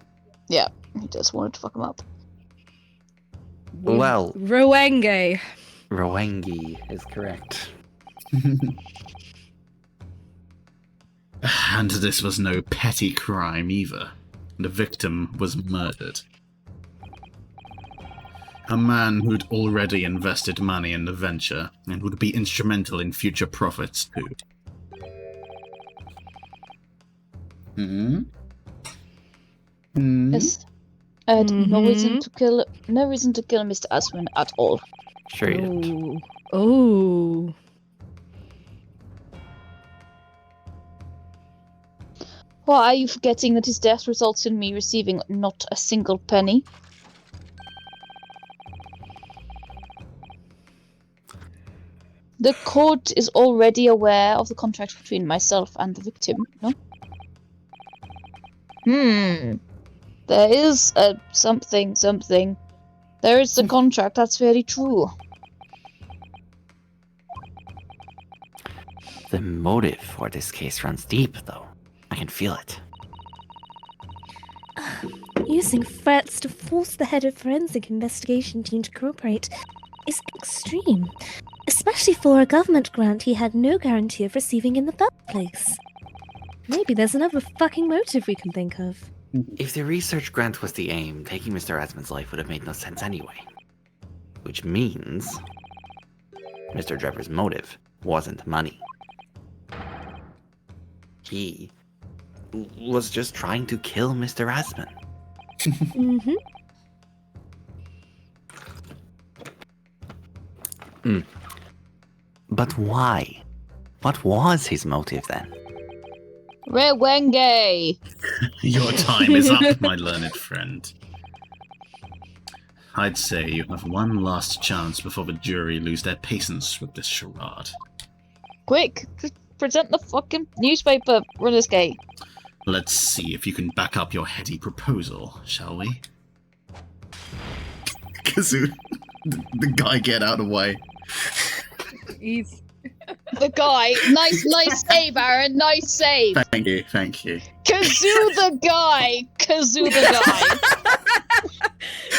Yeah. He just wanted to fuck him up. Well, Roenge is correct. And this was no petty crime either. The victim was murdered. A man who'd already invested money in the venture and would be instrumental in future profits too. Yes. I had no reason to kill Mr. Aswin at all. Sure you didn't. Oh. Why are you forgetting that his death results in me receiving not a single penny? The court is already aware of the contract between myself and the victim, no? There is a something. There is the contract, that's very true. The motive for this case runs deep, though. I can feel it. Using threats to force the head of forensic investigation team to cooperate is extreme, especially for a government grant he had no guarantee of receiving in the first place. Maybe there's another fucking motive we can think of. If the research grant was the aim, taking Mr. Asman's life would have made no sense anyway. Which means Mr. Drever's motive wasn't money. He was just trying to kill Mr. Asman. But why? What was his motive then? Rewenge! Your time is up, my learned friend. I'd say you have one last chance before the jury lose their patience with this charade. Quick! Present the fucking newspaper, runner's gate. Let's see if you can back up your heady proposal, shall we? Kazoo, the guy, get out of the way. He's The guy. Nice save, Aaron. Nice save. Thank you. Kazoo the guy.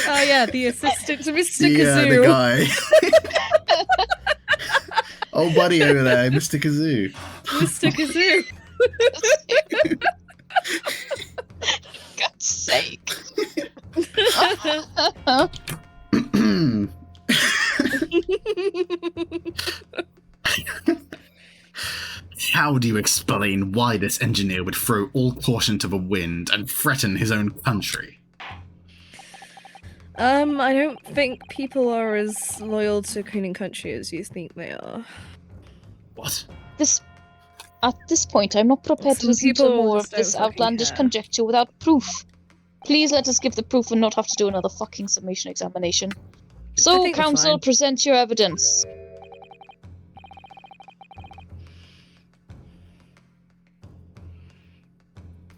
Oh yeah, the assistant to Mr. Yeah, Kazoo. the guy. Oh, buddy over there, Mr. Kazoo. Mr. Kazoo. God's sake. How do you explain why this engineer would throw all caution to the wind and threaten his own country? I don't think people are as loyal to Queen and Country as you think they are. What? At this point, I'm not prepared to Some listen to people more of just this don't fucking outlandish care. conjecture without proof. Please let us give the proof and not have to do another fucking summation examination. So, think we're counsel, fine. present your evidence.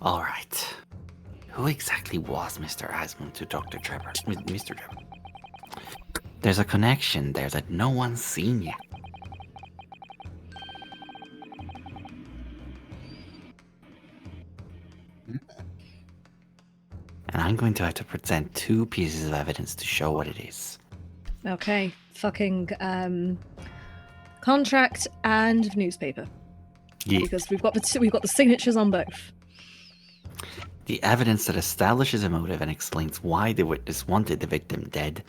All right. Who exactly was Mr. Asman to Dr. Trevor? Mr. Trevor. There's a connection there that no one's seen yet. And I'm going to have to present 2 pieces of evidence to show what it is. Okay, fucking contract and newspaper. Yeah. Because we've got the signatures on both. The evidence that establishes a motive and explains why the witness wanted the victim dead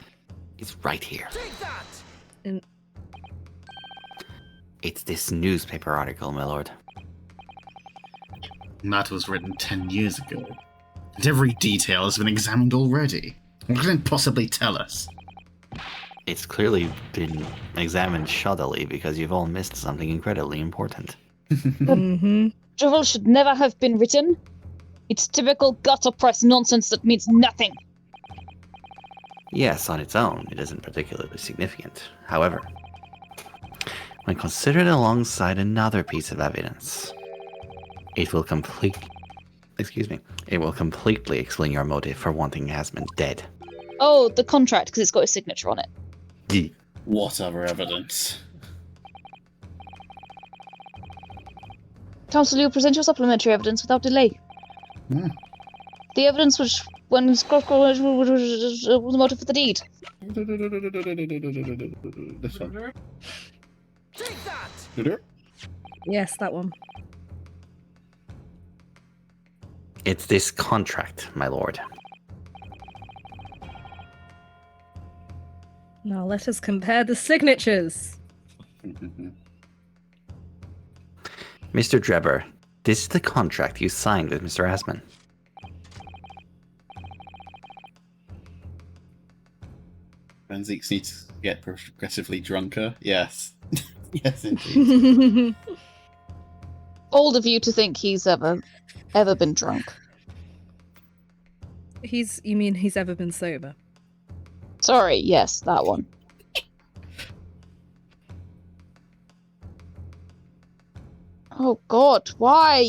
is right here. Take that! And It's this newspaper article, my lord. That was written 10 years ago. And every detail has been examined already. What can it possibly tell us? It's clearly been examined shoddily because you've all missed something incredibly important. Drivel should never have been written. It's typical gutter press nonsense that means nothing. Yes, on its own, it isn't particularly significant. However, when considered alongside another piece of evidence, it will completely explain your motive for wanting Asman dead. Oh, the contract, because it's got his signature on it. What other evidence? Counsel, you present your supplementary evidence without delay. Hmm. The evidence which, when Scott was the motive for the deed. This one. Take that! yes, that one. It's this contract, my lord. Now let us compare the signatures. Mr. Drebber, this is the contract you signed with Mr. Asman. Forensics needs to get progressively drunker. Yes. Yes, indeed. Old of you to think he's ever been drunk. You mean he's ever been sober? Sorry, yes, that one. Oh God, why?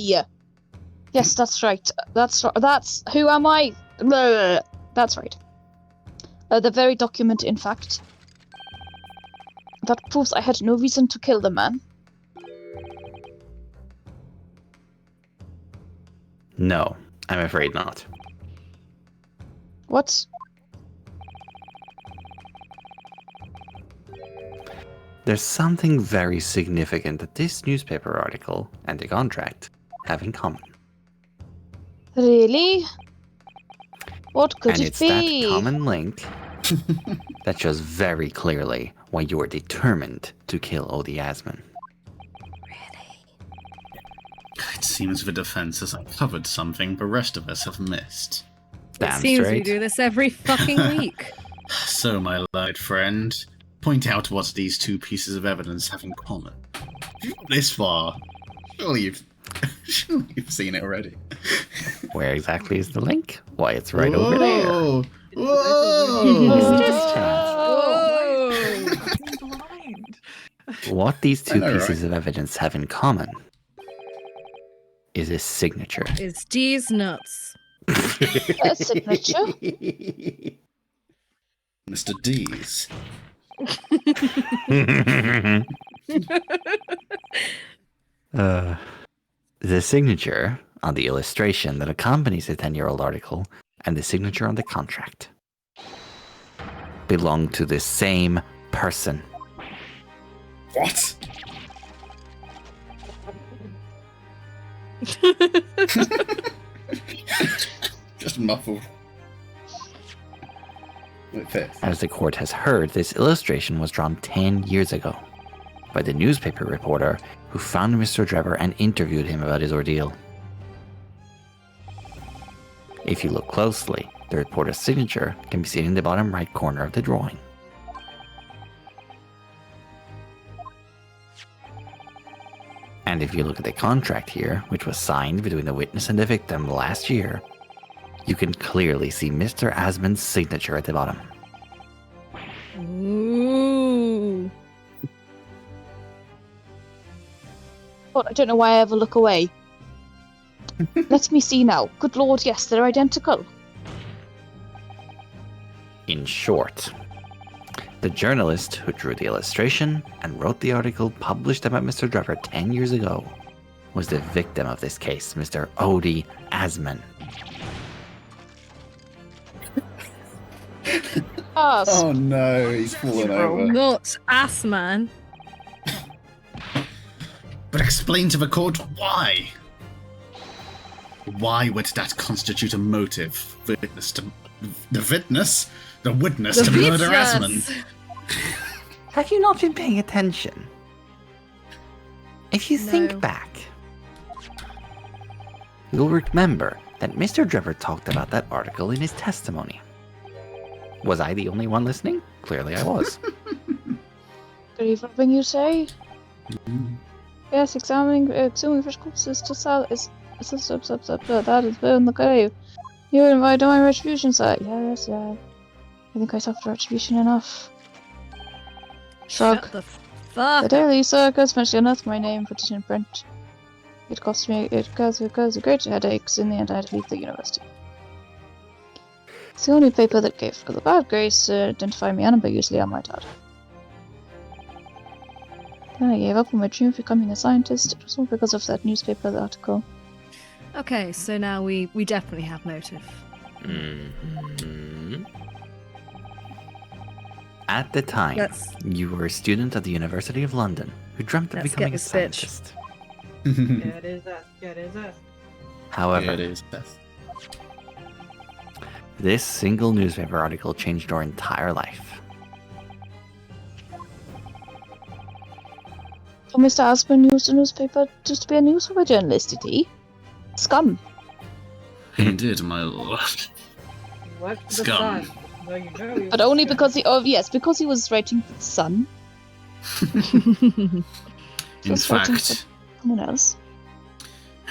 Yes, that's right. That's who am I? Blah. That's right. The very document, in fact, that proves I had no reason to kill the man. No, I'm afraid not. What? There's something very significant that this newspaper article and the contract have in common. Really? What could And it it's be? that common link that shows very clearly why you are determined to kill Odie Asman. It seems the defense has uncovered something the rest of us have missed. Damn it seems we straight. do this every fucking week. So, my learned friend, point out what these two pieces of evidence have in common. If you've got this far, surely you've seen it already. Where exactly is the link? Why, it's right over there. Whoa! It's just Whoa! Blind. What these two I know, pieces right? of evidence have in common is his signature. It's D's nuts. A signature? Mr. D's. The signature on the illustration that accompanies the 10-year-old article and the signature on the contract belong to the same person. What? Just muffled. Like this. As the court has heard, this illustration was drawn 10 years ago by the newspaper reporter who found Mr. Trevor and interviewed him about his ordeal. If you look closely, the reporter's signature can be seen in the bottom right corner of the drawing. And if you look at the contract here, which was signed between the witness and the victim last year, you can clearly see Mr. Asman's signature at the bottom. Ooh. God, I don't know why I ever look away. Let me see now. Good Lord, yes, they're identical. In short, the journalist who drew the illustration and wrote the article published about Mr. Trevor 10 years ago was the victim of this case, Mr. Odie Asman. Oh no, he's fallen over. Not ass man. But explain to the court why. Why would that constitute a motive? The witness to murder Asman. Have you not been paying attention? If you think No. back, you'll remember that Mr. Trevor talked about that article in his testimony. Was I the only one listening? Clearly I was. Believe everything you say? Yes, examining for corpses to sell is that is in the grave. You invited my retribution site. Yes, yeah. I think I suffered retribution enough. Shrug. Shut the fuck The up. Daily Circus mentioned enough my name put it in print. It caused a great headaches in the end I had to leave the university. It's the only paper that gave the bad grace to identify me unambiguously, I might add. Then I gave up on my dream of becoming a scientist. It was all because of that newspaper article. Okay, so now we definitely have motive. Mhm. At the time, Let's you were a student at the University of London who dreamt of Let's becoming get a this bitch. scientist. Yeah, it is us. Yeah, it is us. However, It is Beth. this single newspaper article changed your entire life. So Mr. Aspen used the newspaper just to be a newspaper journalist, did he? Scum. He did, my lord. What the Scum. sun? Well, you know he But was only scum. because because he was writing for the Sun. In Just writing for fact, someone else.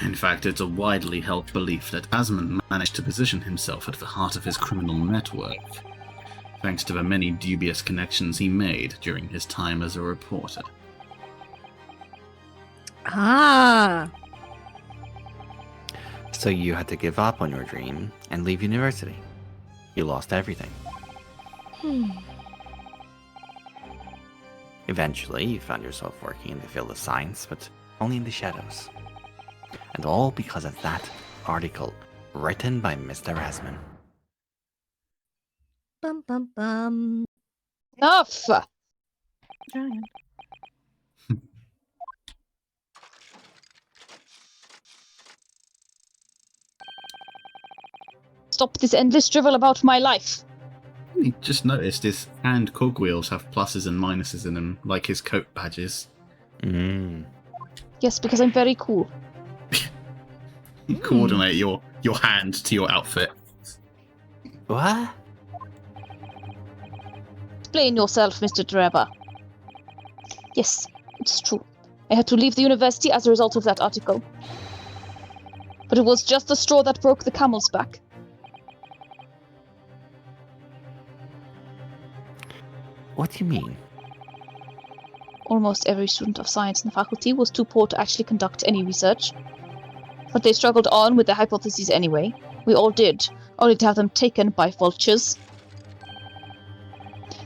it's a widely held belief that Asman managed to position himself at the heart of his criminal network, thanks to the many dubious connections he made during his time as a reporter. Ah! So you had to give up on your dream and leave university. You lost everything. Eventually, you found yourself working in the field of science, but only in the shadows. And all because of that article written by Mr. Rasman. Bum bum bum. Enough! Trying. Stop this endless drivel about my life. You just noticed his hand cogwheels have pluses and minuses in them, like his coat badges. Yes, because I'm very cool. You coordinate your hand to your outfit. What? Explain yourself, Mr. Drebber. Yes, it's true. I had to leave the university as a result of that article. But it was just the straw that broke the camel's back. What do you mean? Almost every student of science in the faculty was too poor to actually conduct any research. But they struggled on with their hypotheses anyway. We all did, only to have them taken by vultures.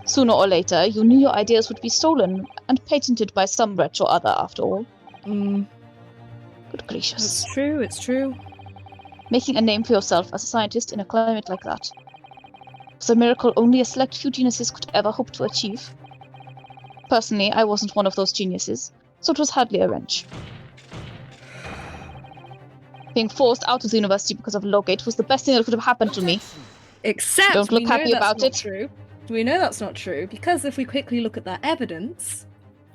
Sooner or later, you knew your ideas would be stolen and patented by some wretch or other, after all. Good gracious. It's true. Making a name for yourself as a scientist in a climate like that was a miracle only a select few geniuses could ever hope to achieve. Personally, I wasn't one of those geniuses, so it was hardly a wrench. Being forced out of the university because of Logate was the best thing that could have happened to me. Except Don't look we know happy that's about not it. True. We know that's not true because if we quickly look at that evidence,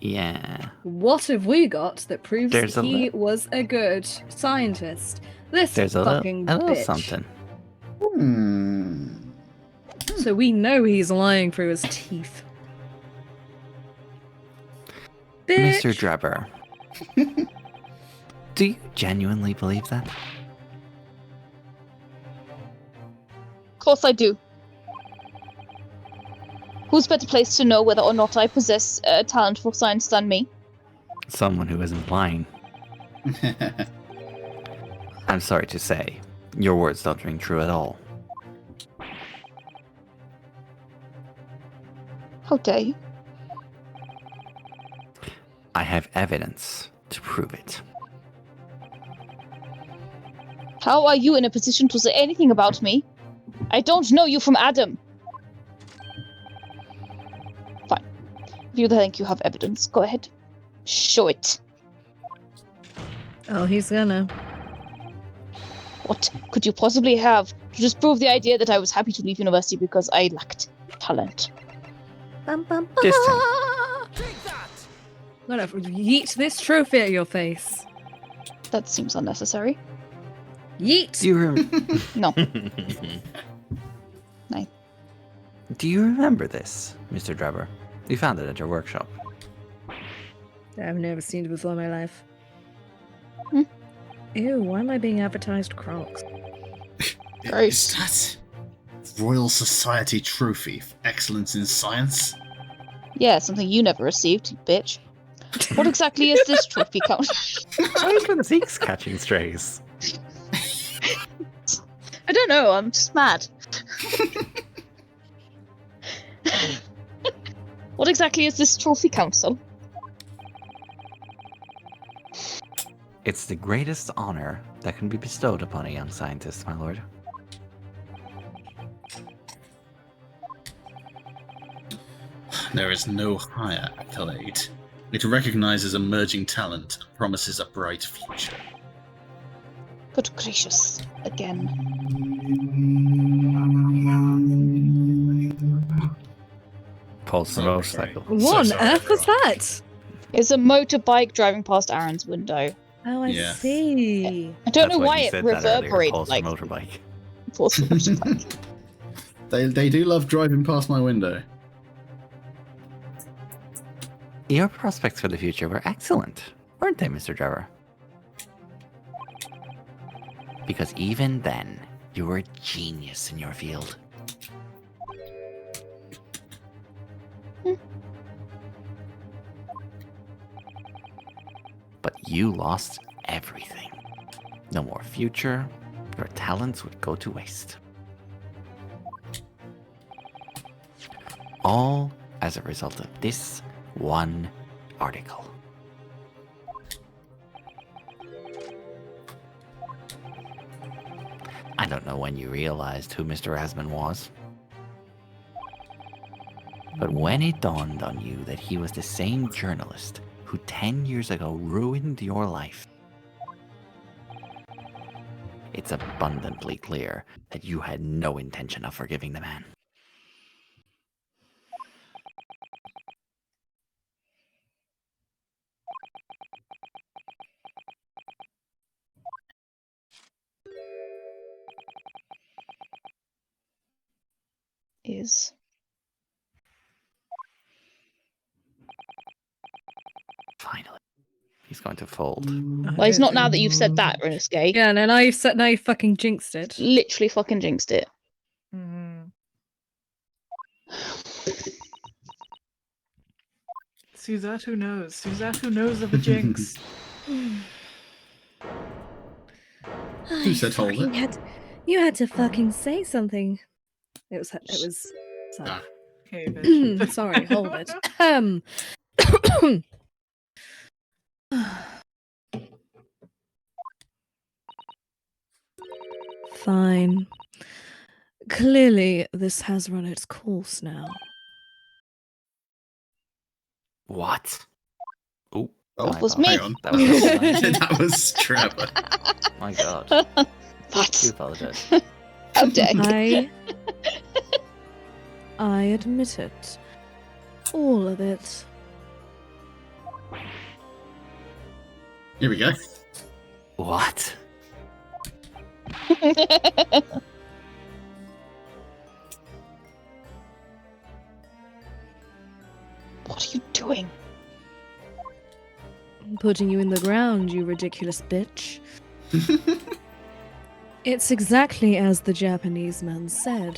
Yeah. what have we got that proves There's that a he was a good scientist? This There's a fucking little bitch. something. So we know he's lying through his teeth. Bitch. Mr. Drebber. Do you genuinely believe that? Of course I do. Who's better placed to know whether or not I possess a talent for science than me? Someone who isn't lying. I'm sorry to say, your words don't ring true at all. How dare you? I have evidence to prove it. How are you in a position to say anything about me? I don't know you from Adam. Fine. If you think you have evidence, go ahead. Show it. Oh, he's gonna. What could you possibly have to disprove the idea that I was happy to leave university because I lacked talent? Bum, bum, bum. This time. Take that! I'm gonna yeet this trophy at your face. That seems unnecessary. Yeet! Do you No. Nice. Do you remember this, Mr. Drebber? We found it at your workshop. I've never seen it before in my life. Hmm? Ew, why am I being advertised Crocs? Gross. Is that Royal Society trophy for excellence in science? Yeah, something you never received, you bitch. What exactly is this trophy count? Why for the Zeke's catching strays? I don't know, I'm just mad. What exactly is this trophy council? It's the greatest honor that can be bestowed upon a young scientist, my lord. There is no higher accolade. It recognizes emerging talent and promises a bright future. Good gracious. Again. Pulse the motorcycle. What on sorry, earth was that? It's a motorbike driving past Aaron's window. Oh, I Yeah. see. I don't know That's why you it said that earlier, reverberated Pulse the like motorbike. Pulse the motorbike. They do love driving past my window. Your prospects for the future were excellent, weren't they, Mr. Drebber? Because even then, you were a genius in your field. But you lost everything. No more future. Your talents would go to waste. All as a result of this one article. I don't know when you realized who Mr. Asman was. But when it dawned on you that he was the same journalist who 10 years ago ruined your life, it's abundantly clear that you had no intention of forgiving the man. Is. Finally, he's going to fold. Well, it's not now that you've said that, Renisuke. Yeah, no, now you fucking jinxed it. Literally fucking jinxed it. Mhm. Suzatu knows. Suzatu knows of a jinx. Who said hold it? You had to fucking say something. It was. Sorry. Ah. Okay, bitch. Sorry, hold it. Fine. Clearly, this has run its course now. What? Oh, Oh, was hang me. on. That was That was Trevor. my God. What? Do apologize. How dare you? I admit it. All of it. Here we go. What? What are you doing? I'm putting you in the ground, you ridiculous bitch. It's exactly as the Japanese man said.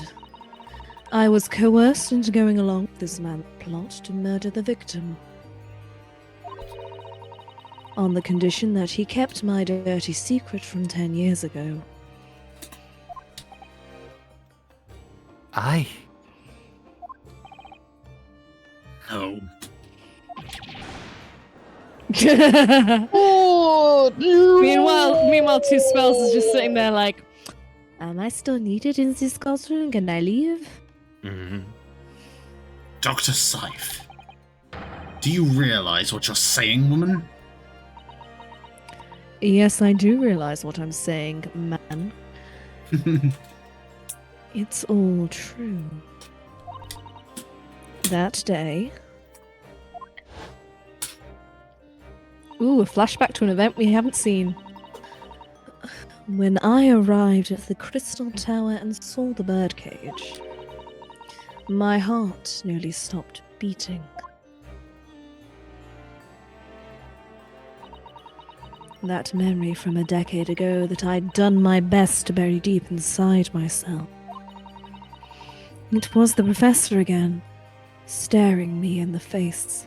I was coerced into going along with this man's plot to murder the victim. On the condition that he kept my dirty secret from 10 years ago. Oh. Oh, meanwhile, Two Spells is just sitting there like, am I still needed in this classroom? Can I leave? Mm-hmm. Dr. Scythe, do you realise what you're saying, woman? Yes, I do realize what I'm saying, man. It's all true. That day... Ooh, a flashback to an event we haven't seen. When I arrived at the Crystal Tower and saw the birdcage, my heart nearly stopped beating. That memory from a decade ago that I'd done my best to bury deep inside myself. It was the professor again, staring me in the face.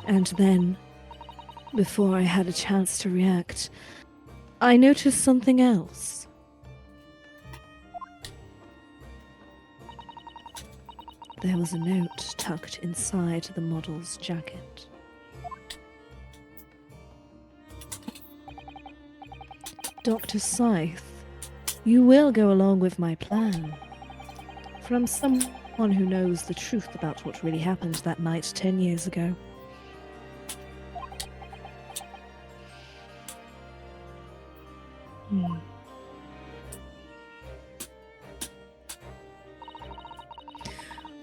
And then, before I had a chance to react, I noticed something else. There was a note tucked inside the model's jacket. Dr. Scythe, you will go along with my plan. From someone who knows the truth about what really happened that night 10 years ago.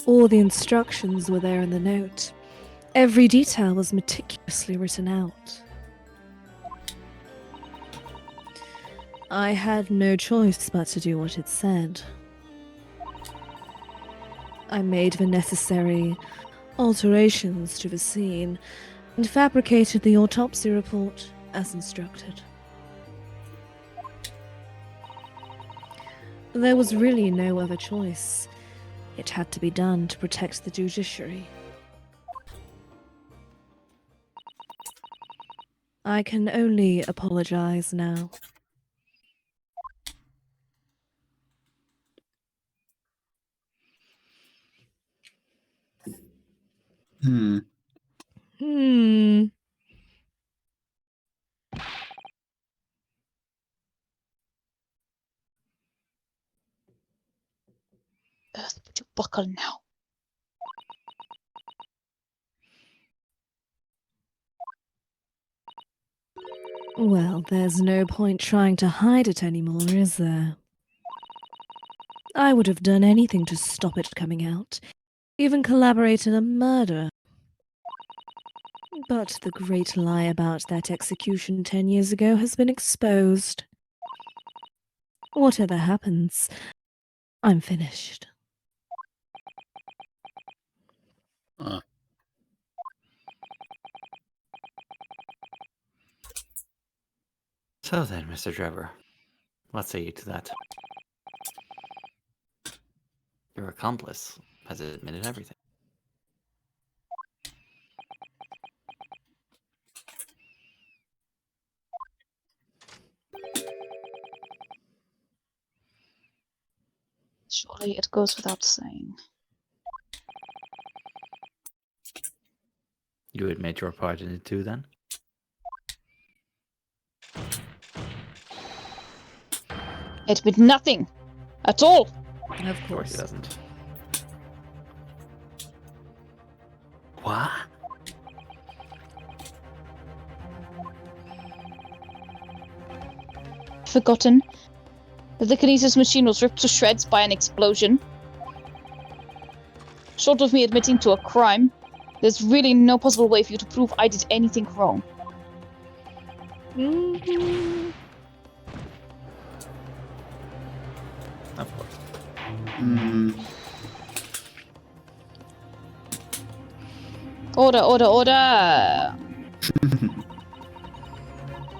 All the instructions were there in the note. Every detail was meticulously written out. I had no choice but to do what it said. I made the necessary alterations to the scene and fabricated the autopsy report as instructed. There was really no other choice. It had to be done to protect the judiciary. I can only apologize now. Hmm. Earth, would you buckle now? Well, there's no point trying to hide it anymore, is there? I would have done anything to stop it coming out, even collaborate in a murder. But the great lie about that execution 10 years ago has been exposed. Whatever happens, I'm finished. So then, Mr. Trevor, what say you to that? Your accomplice has admitted everything. Surely it goes without saying. You admit your part in it too, then? I admit nothing. At all. Of He course. doesn't. What? Forgotten that the kinesis machine was ripped to shreds by an explosion. Short of me admitting to a crime, there's really no possible way for you to prove I did anything wrong. Mhm. Of course. Order, order, order!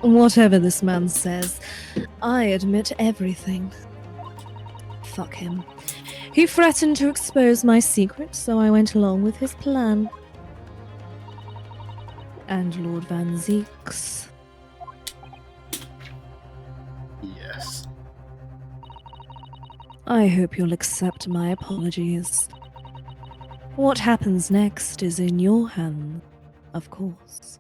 Whatever this man says, I admit everything. Fuck him. He threatened to expose my secret, so I went along with his plan. And Lord Van Zeeks. Yes. I hope you'll accept my apologies. What happens next is in your hands, of course.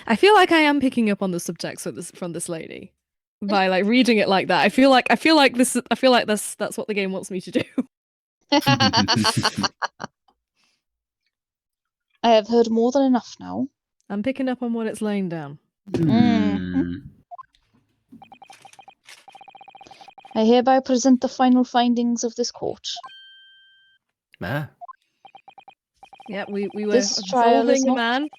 I feel like I am picking up on the subtext from this lady by like reading it like that. I feel like that's what the game wants me to do. I have heard more than enough now. I'm picking up on what it's laying down. I hereby present the final findings of this court. Ah. Yeah, we were This trial is absolving a not- man.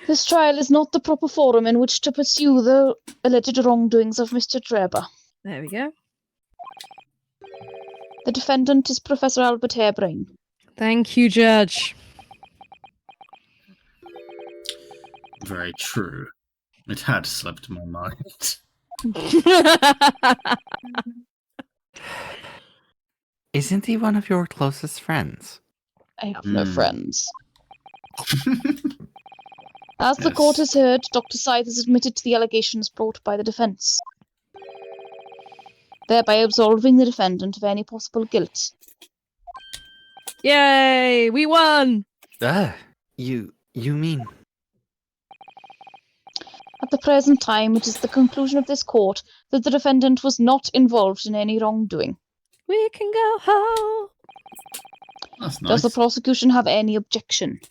This trial is not the proper forum in which to pursue the alleged wrongdoings of Mr. Trevor. There we go. The defendant is Professor Albert Harebrain. Thank you, Judge. Very true. It had slipped my mind. Isn't he one of your closest friends? I have no friends. As the court Yes. has heard, Dr. Scythe has admitted to the allegations brought by the defence, thereby absolving the defendant of any possible guilt. Yay! We won! Ah, you mean... At the present time, it is the conclusion of this court that the defendant was not involved in any wrongdoing. We can go home. That's nice. Does the prosecution have any objection?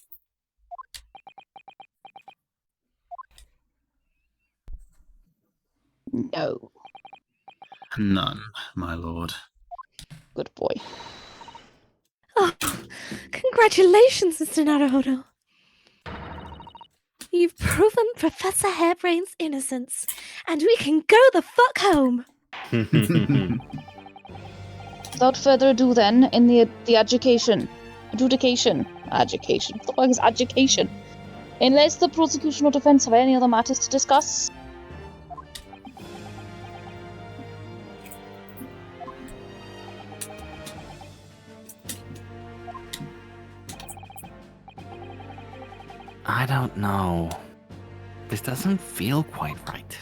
No. None, my lord. Good boy. Oh, congratulations, Mr. Naruhodo. You've proven Professor Harebrain's innocence, and we can go the fuck home. Without further ado, then, in the adjudication. What the fuck is adjudication? Unless the prosecution or defence have any other matters to discuss. I don't know. This doesn't feel quite right.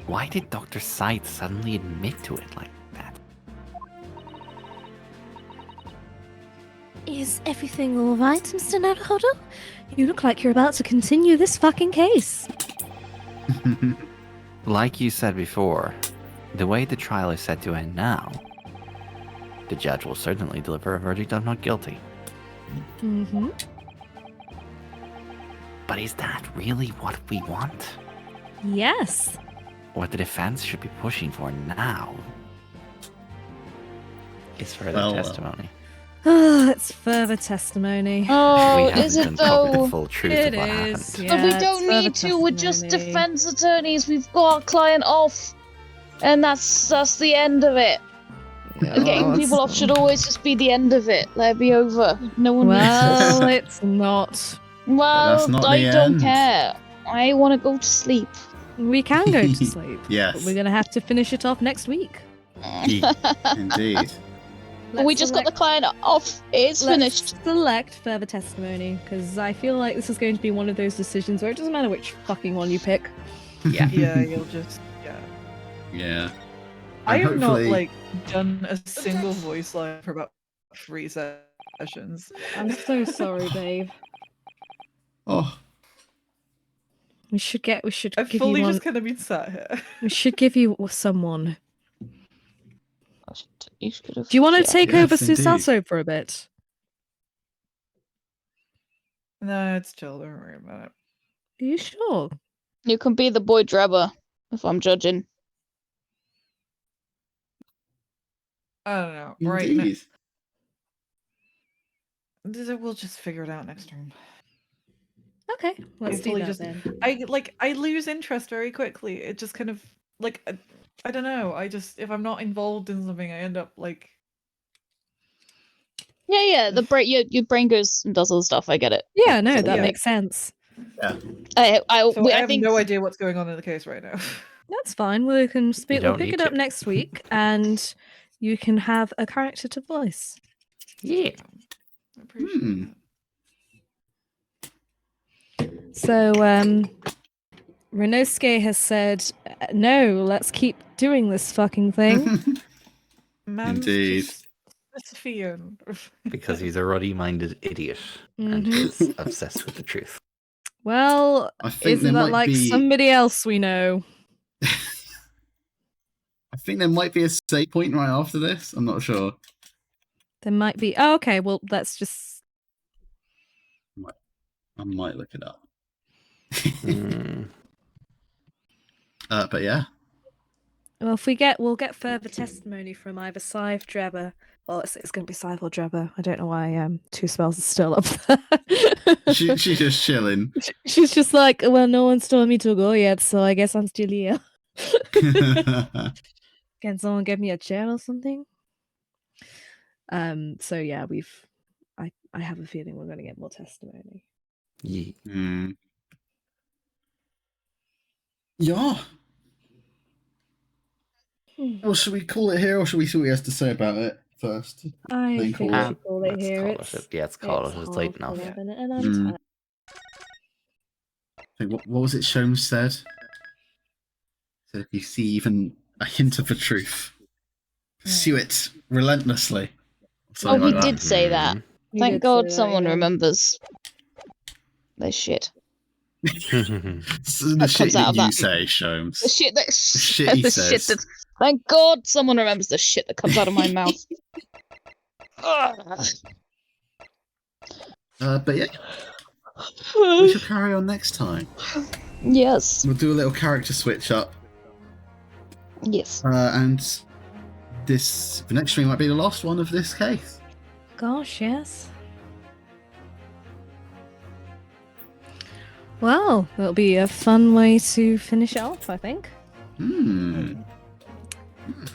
Why did Dr. Scythe suddenly admit to it like that? Is everything alright, Mr. Naruhodo? You look like you're about to continue this fucking case. Like you said before, the way the trial is set to end now, the judge will certainly deliver a verdict of not guilty. Mm-hmm. But is that really what we want? Yes. What the defense should be pushing for now is further Well, testimony. It's further testimony. Oh, We is haven't it uncovered though? the full truth It of what is, happened. yeah. But we it's don't further need to. We're just testimony. defense attorneys. We've got our client off, and that's the end of it. And getting people off should always just be the end of it. Let it be over. No one needs Well, this. it's not. Well, That's not I the don't end. care. I want to go to sleep. We can go to sleep. Yes. But we're going to have to finish it off next week. Indeed. We just got the client off. It's finished. Select further testimony, because I feel like this is going to be one of those decisions where it doesn't matter which fucking one you pick. Yeah. Yeah, you'll just Yeah. I And have not hopefully- like done a single voice line for about 3 sessions. I'm so sorry, babe. Oh, We should I've give fully you one. just kind of been sat here. We should give you someone. You should have. Do you want to take over Yes, indeed. Susaso for a bit? No, it's chill. Don't worry about it. Are you sure? You can be the boy Drebber, if I'm judging. I don't know. Right now, indeed. we'll just figure it out next turn. Okay, let's do Hopefully that just- then. I lose interest very quickly. It just kind of like I don't know. I just if I'm not involved in something, I end up like Yeah. The your brain goes and does other stuff. I get it. Yeah, no, that Yeah. makes sense. I have think no idea what's going on in the case right now. That's fine. We can speak. We'll don't pick need it up to. next week, and you can have a character to voice. Yeah. I appreciate Hmm. that. So, Renosuke has said, no, let's keep doing this fucking thing. Man's Indeed. just Sisyphean. Because he's a ruddy-minded idiot and Mhm. is obsessed with the truth. Well, I think isn't there that might like be. somebody else we know? I think there might be a save point right after this. I'm not sure. There might be. Oh, okay. Well, let's just. I might look it up. Hmm. But yeah. Well, we'll get further testimony from either Scythe, Drebber. Well, it's going to be Scythe or Drebber. I don't know why two spells are still up there. She's just chilling. She's just like, well, no one's told me to go yet, so I guess I'm still here. Can someone give me a chair or something? So yeah, I have a feeling we're going to get more testimony. Yeah. Hmm. Yeah. Well, should we call it here, or should we see what he has to say about it first? I Then think call we it. should call it Let's here. call it. It's Yeah, let's call it. It's late enough. 11 and I'm Mm. tired. I think, what was it Sholmes said? So if you see even a hint of the truth, pursue it relentlessly. Something Oh, he like that. did say that. He Thank did God say that, someone yeah. remembers. This shit. The That shit comes out that of you that. say, Sholmes. The shit that shit he the says. shit that. Thank God someone remembers the shit that comes out of my mouth. Ugh. But yeah, we shall carry on next time. Yes. We'll do a little character switch up, Yes. and the next stream might be the last one of this case. Gosh, yes. Well, it'll be a fun way to finish it off, I think.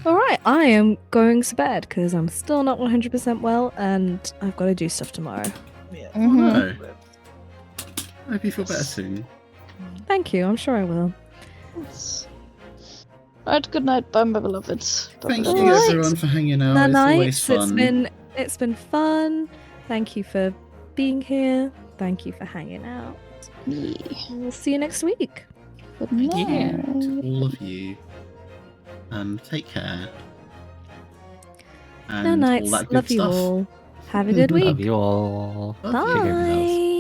All right, I am going to bed because I'm still not 100% well, and I've got to do stuff tomorrow. Yeah. No. I hope you feel better soon. Thank you. I'm sure I will. Right, good night, bye, my beloved. Thank All you right. everyone for hanging out. Night It's night. always fun. It's been fun. Thank you for being here. Thank you for hanging out. Yeah. We'll see you next week. Good Thank you night. to all of you. Take care. No And all nights. that good Love you stuff. all. Have a good Love week. you all. Love you. Take care of yourselves. Bye.